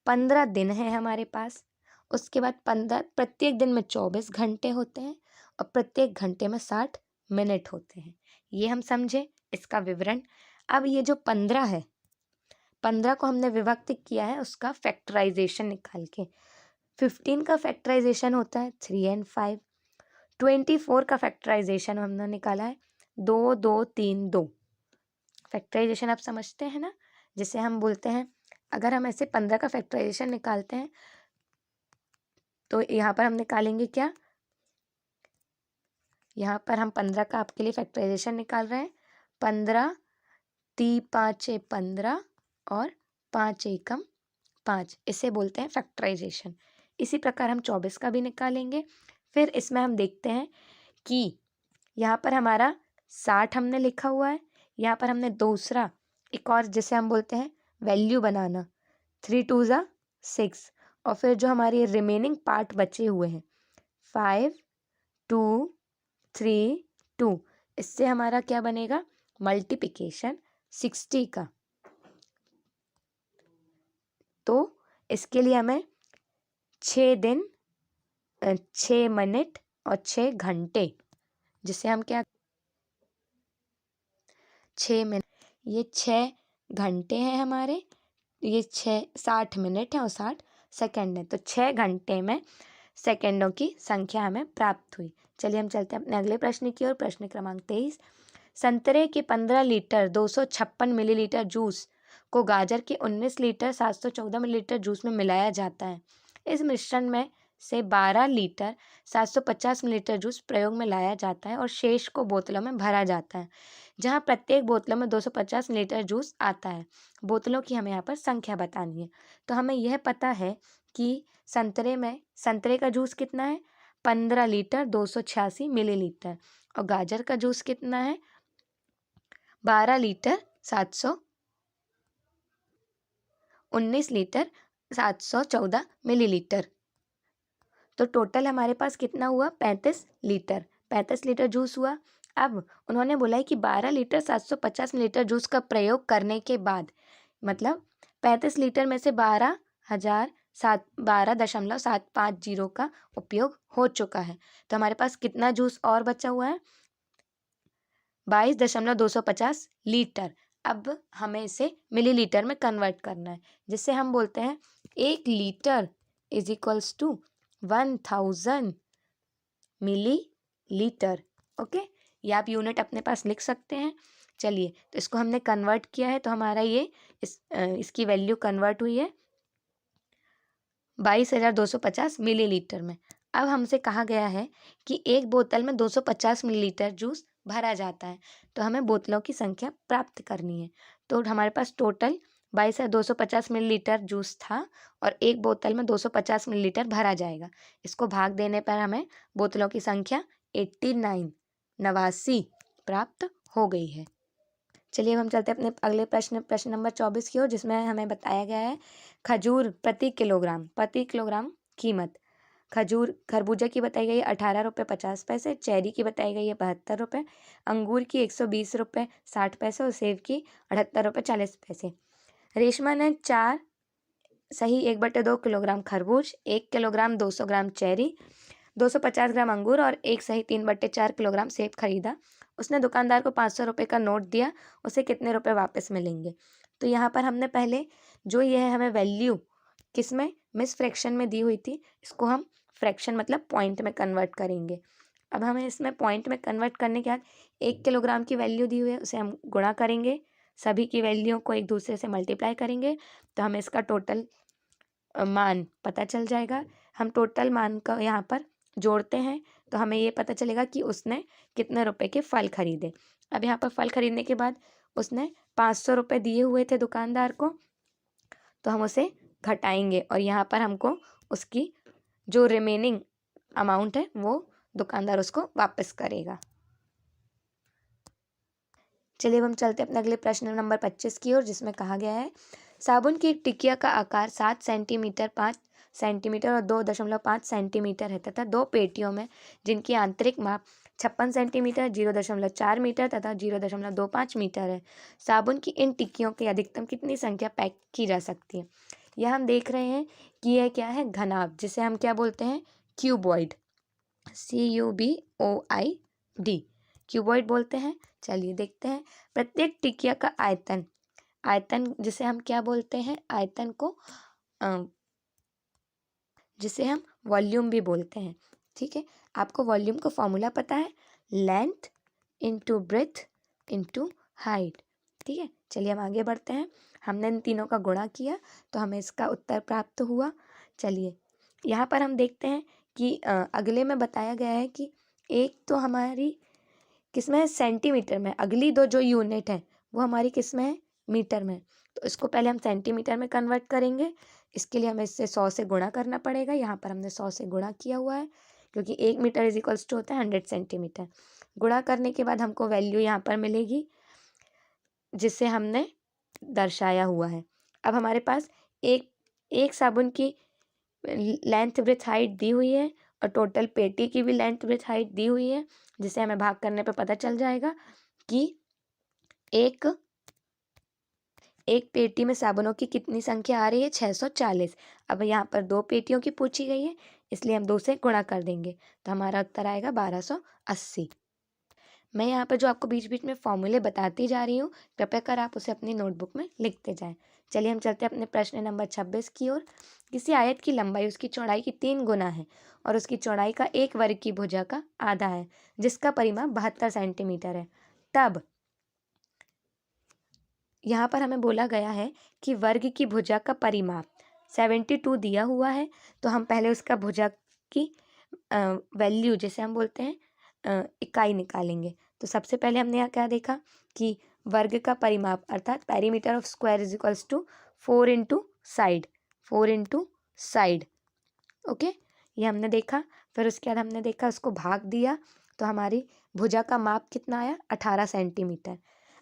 15 दिन है हमारे पास, उसके बाद प्रत्येक दिन में 24 घंटे होते हैं और प्रत्येक घंटे में 60 मिनट होते हैं। ये हम समझे इसका विवरण। अब ये जो 15 है, 15 को हमने विभक्त किया है उसका फैक्टराइजेशन निकाल के। 15 का फैक्टराइजेशन होता है 3 और 5। 24 का फैक्टराइजेशन हमने निकाला है 2 2 3 2। फैक्टराइजेशन आप समझते हैं ना, जिसे हम बोलते हैं अगर हम ऐसे 15 का फैक्टराइजेशन निकालते हैं तो यहाँ पर हम निकालेंगे क्या, यहाँ पर हम 15 का आपके लिए फैक्टराइजेशन निकाल रहे हैं। 15 3 5 6 15 और 5 एकम 5, इसे बोलते हैं फैक्टराइजेशन। इसी प्रकार हम 24 का भी निकालेंगे। फिर इसमें हम देखते हैं कि यहाँ पर हमारा 60 हमने लिखा हुआ है, यहाँ पर हमने दूसरा एक और जिसे हम बोलते हैं वैल्यू बनाना, 3 2 ज़ा 6 और फिर जो हमारी रिमेनिंग पार्ट बचे हुए हैं 5 2 3 2, इससे हमारा क्या बनेगा, मल्टीप्लिकेशन 60 का। तो इसके लिए हमें 6 दिन 6 मिनट और 6 घंटे, जिसे हम क्या 6 मिनट, ये 6 घंटे हैं हमारे, ये 60 मिनट है और 60 सेकंड है। तो 6 घंटे में सेकंडों की संख्या हमें प्राप्त हुई। चलिए हम चलते हैं अपने अगले प्रश्न की ओर। प्रश्न क्रमांक 23। संतरे के 15 लीटर 256 मिलीलीटर जूस को गाजर के 19 लीटर 714 मिलीलीटर जूस में मिलाया जाता है। इस मिश्रण में से 12 लीटर 750 मिलीलीटर जूस प्रयोग में लाया जाता है और शेष को बोतलों में भरा जाता है, जहाँ प्रत्येक बोतलों में 250 मिलीलीटर जूस आता है। बोतलों की हमें यहाँ पर संख्या बतानी है। तो हमें यह पता है कि संतरे का जूस कितना है, 15 लीटर 286 मिलीलीटर, और गाजर का जूस कितना है, 12 लीटर 19 लीटर 714 मिलीलीटर। तो टोटल हमारे पास कितना हुआ, 35 लीटर। 35 लीटर जूस हुआ। अब उन्होंने बोला है कि 12 लीटर 750 मिलीलीटर जूस का प्रयोग करने के बाद, मतलब 35 लीटर में से 12.750 का उपयोग हो चुका है। तो हमारे पास कितना जूस और बचा हुआ है, 22.250 लीटर। अब हमें इसे मिलीलीटर में कन्वर्ट करना है, जिससे हम बोलते हैं 1 litre is equals to 1000 millilitre. Okay, ये आप यूनिट अपने पास लिख सकते हैं। चलिए, तो इसको हमने कन्वर्ट किया है, तो हमारा ये इसकी वैल्यू कन्वर्ट हुई है 22,250 मिलीलीटर में। अब हमसे कहा गया है कि एक बोतल में 250 मिलीलीटर जूस भरा जाता है, तो हमें बोतलों की संख्या प्राप्त करनी है। तो हमारे पास टोटल 22,250 मिलीलीटर जूस था और एक बोतल में 250 मिलीलीटर भरा जाएगा। इसको भाग देने पर हमें बोतलों की संख्या 89 प्राप्त हो गई है। चलिए अब हम चलते हैं अपने अगले प्रश्न नंबर 24 की ओर, जिसमें हमें बताया गया है खजूर प्रति किलोग्राम कीमत। खरबूजा की बताई गई है 18 रुपये 50 पैसे, चेरी की बताई गई है 72 रुपये, अंगूर की 120 रुपये 60 पैसे और सेब की 78 रुपये 40 पैसे। रेशमा ने 4 सही 1/2 किलोग्राम खरबूज, 1 किलोग्राम 200 ग्राम चेरी, 250 ग्राम अंगूर और 1 सही 3/4 किलोग्राम सेब खरीदा। उसने दुकानदार को 500 रुपये का नोट दिया, उसे कितने रुपए वापस मिलेंगे? तो यहाँ पर हमने पहले जो ये है हमें वैल्यू किस में मिस फ्रैक्शन में दी हुई थी, इसको हम फ्रैक्शन मतलब पॉइंट में कन्वर्ट करेंगे। अब हमें इसमें पॉइंट में कन्वर्ट करने के बाद 1 किलोग्राम की वैल्यू दी हुई है, उसे हम गुणा करेंगे, सभी की वैल्यू को एक दूसरे से मल्टीप्लाई करेंगे, तो हमें इसका टोटल मान पता चल जाएगा। हम टोटल मान का यहाँ पर जोड़ते हैं तो हमें ये पता चलेगा कि उसने कितने रुपए के फल खरीदे। अब यहाँ पर फल खरीदने के बाद उसने 500 रुपये दिए हुए थे दुकानदार को, तो हम उसे घटाएंगे और यहाँ पर हमको उसकी जो रिमेनिंग अमाउंट है वो दुकानदार उसको वापस करेगा। चलिए अब हम चलते हैं अपने अगले प्रश्न नंबर 25 की ओर, जिसमें कहा गया है साबुन की एक टिकिया का आकार 7 सेंटीमीटर 5 सेंटीमीटर और 2.5 सेंटीमीटर है तथा दो पेटियों में जिनकी आंतरिक माप 56 सेंटीमीटर 0.4 मीटर तथा 0.25 मीटर है, साबुन की इन टिक्कियों की अधिकतम कितनी संख्या पैक की जा सकती है? यह हम देख रहे हैं कि यह क्या है, घनाभ, जिसे हम क्या बोलते हैं, क्यूबॉइड, CUBOID क्यूबॉइड बोलते हैं। चलिए देखते हैं प्रत्येक टिकिया का आयतन जिसे हम क्या बोलते हैं, आयतन को जिसे हम वॉल्यूम भी बोलते हैं। ठीक है, आपको वॉल्यूम का फॉर्मूला पता है, length into breadth into height. ठीक है, चलिए हम आगे बढ़ते हैं। हमने इन तीनों का गुणा किया तो हमें इसका उत्तर प्राप्त हुआ। चलिए यहाँ पर हम देखते हैं कि अगले में बताया गया है कि एक तो हमारी किसमें है, सेंटीमीटर में, अगली दो जो यूनिट है वो हमारी किसमें है, मीटर में। तो इसको पहले हम सेंटीमीटर में कन्वर्ट करेंगे, इसके लिए हमें इससे 100 से गुणा करना पड़ेगा। यहाँ पर हमने 100 से गुणा किया हुआ है क्योंकि 1 मीटर इज इक्वल्स टू होता है 100 सेंटीमीटर। गुणा करने के बाद हमको वैल्यू यहाँ पर मिलेगी जिसे हमने दर्शाया हुआ है। अब हमारे पास एक साबुन की लेंथ ब्रेथ हाइट दी हुई है और टोटल पेटी की भी लेंथ ब्रेथ हाइट दी हुई है, जिसे हमें भाग करने पे पता चल जाएगा कि एक पेटी में साबुनों की कितनी संख्या आ रही है, 640। अब यहाँ पर दो पेटियों की पूछी गई है, इसलिए हम 2 से गुणा कर देंगे तो हमारा उत्तर आएगा 1280। मैं यहाँ पर जो आपको बीच बीच में फॉर्मूले बताती जा रही हूँ, कृपया कर आप उसे अपनी नोटबुक में लिखते जाएं। चलिए हम चलते हैं अपने प्रश्न नंबर 26 की ओर। किसी आयत की लंबाई उसकी चौड़ाई की 3 गुना है और उसकी चौड़ाई का 1 वर्ग की भुजा का आधा है, जिसका परिमाप 72 सेंटीमीटर है, तब यहाँ पर हमें बोला गया है कि वर्ग की भुजा का परिमाप 72 दिया हुआ है, तो हम पहले उसका भुजा की वैल्यू जिसे हम बोलते हैं इकाई निकालेंगे। तो सबसे पहले हमने यहाँ क्या देखा कि वर्ग का परिमाप अर्थात perimeter of square is equals to 4 into side. Okay, ये हमने देखा। फिर उसके बाद हमने देखा उसको भाग दिया तो हमारी भुजा का माप कितना आया, 18 सेंटीमीटर।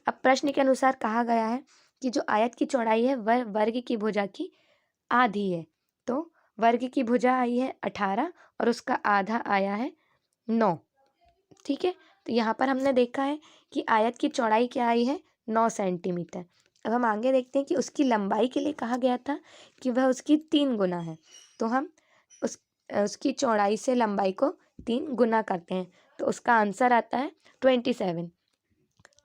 अब प्रश्न के अनुसार कहा गया है कि जो आयत की चौड़ाई है वह वर्ग की भुजा की आधी है, तो वर्ग की भुजा आई है 18 और उसका आधा आया है 9। ठीक है, तो यहाँ पर हमने देखा है कि आयत की चौड़ाई क्या आई है, 9 सेंटीमीटर। अब हम आगे देखते हैं कि उसकी लंबाई के लिए कहा गया था कि वह उसकी 3 गुना है, तो हम उसकी चौड़ाई से लंबाई को 3 गुना करते हैं तो उसका आंसर आता है 27।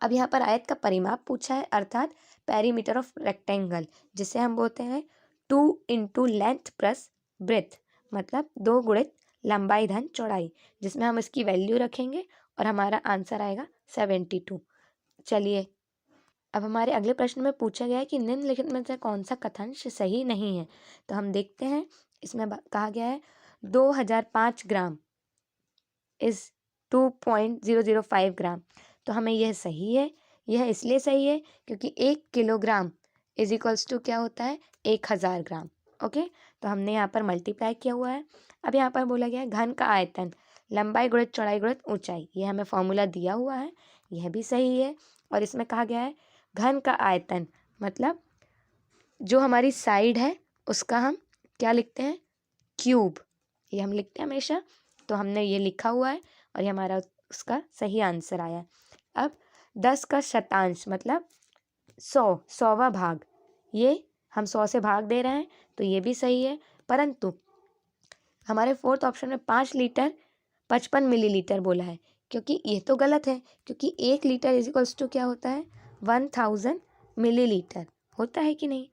अब यहाँ पर आयत का परिमाप पूछा है अर्थात पेरीमीटर ऑफ रेक्टेंगल, जिसे हम बोलते हैं 2 इंटू लेंथ प्लस ब्रेथ, मतलब 2 गुणित लंबाई धन चौड़ाई, जिसमें हम इसकी वैल्यू रखेंगे और हमारा आंसर आएगा 72। चलिए अब हमारे अगले प्रश्न में पूछा गया है कि निम्नलिखित में से कौन सा कथन सही नहीं है। तो हम देखते हैं, इसमें कहा गया है 2005 ग्राम इज 2.005 ग्राम। तो हमें यह सही है। यह इसलिए सही है क्योंकि 1 किलोग्राम इज इक्वल्स टू क्या होता है, 1000 ग्राम। ओके, तो हमने यहाँ पर मल्टीप्लाई किया हुआ है। अब यहाँ पर बोला गया है घन का आयतन लंबाई गुणित चौड़ाई गुणित ऊंचाई, ये हमें फॉर्मूला दिया हुआ है, यह भी सही है। और इसमें कहा गया है घन का आयतन मतलब जो हमारी साइड है उसका हम क्या लिखते हैं, क्यूब, ये हम लिखते हैं हमेशा। तो हमने ये लिखा हुआ है और ये हमारा उसका सही आंसर आया। अब 10 का शतांश मतलब 100वां भाग, ये हम 100 से भाग दे रहे हैं तो ये भी सही है। परंतु हमारे फोर्थ ऑप्शन में 5 लीटर 55 मिलीलीटर बोला है, क्योंकि ये तो गलत है, क्योंकि 1 लीटर इज इक्वल्स टू क्या होता है, 1000 मिलीलीटर होता है कि नहीं।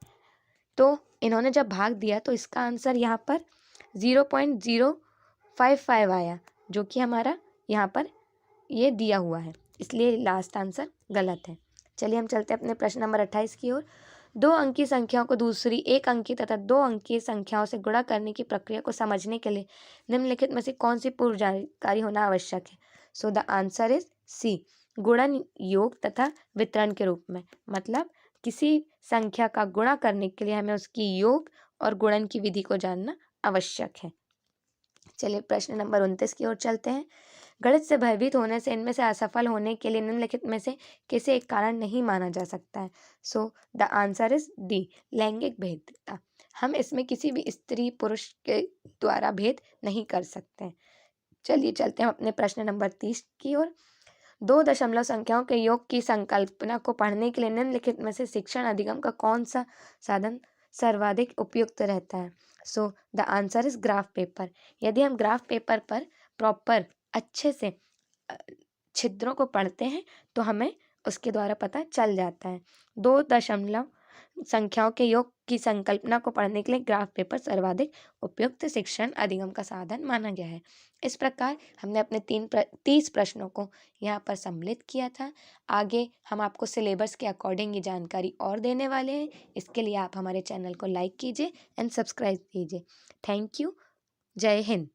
तो इन्होंने जब भाग दिया तो इसका आंसर यहाँ पर 0.055 आया, जो कि हमारा यहाँ पर ये दिया हुआ है, इसलिए लास्ट आंसर गलत है। चलिए हम चलते हैं अपने प्रश्न नंबर 28 की ओर। 2 अंकी संख्याओं को दूसरी 1 अंकी तथा 2 अंकीय संख्याओं से गुणा करने की प्रक्रिया को समझने के लिए निम्नलिखित में से कौन सी पूर्व जानकारी होना आवश्यक है। So the answer is C, गुणन, योग तथा वितरण के रूप में। मतलब किसी संख्या का गुणा करने के लिए हमें उसकी योग और गुणन की विधि को जानना आवश्यक है। चलिए प्रश्न नंबर 29 की ओर चलते हैं। गणित से भयभीत होने से इनमें से असफल होने के लिए निम्नलिखित में से किसी एक कारण नहीं माना जा सकता है। So the answer is D, लैंगिक भेदता। हम इसमें किसी भी स्त्री पुरुष के द्वारा भेद नहीं कर सकते हैं। चलिए चलते हैं अपने प्रश्न नंबर 30 की ओर। 2 दशमलव संख्याओं के योग की संकल्पना को पढ़ने के लिए निम्नलिखित में से शिक्षण अधिगम का कौन सा साधन सर्वाधिक उपयुक्त रहता है। So the answer is graph paper. यदि हम ग्राफ पेपर पर प्रॉपर अच्छे से छिद्रों को पढ़ते हैं तो हमें उसके द्वारा पता चल जाता है। 2 दशमलव संख्याओं के योग की संकल्पना को पढ़ने के लिए ग्राफ पेपर सर्वाधिक उपयुक्त शिक्षण अधिगम का साधन माना गया है। इस प्रकार हमने अपने 30 प्रश्नों को यहाँ पर सम्मिलित किया था। आगे हम आपको सिलेबस के अकॉर्डिंग ये जानकारी और देने वाले हैं। इसके लिए आप हमारे चैनल को लाइक कीजिए एंड सब्सक्राइब कीजिए। Thank you. जय हिंद।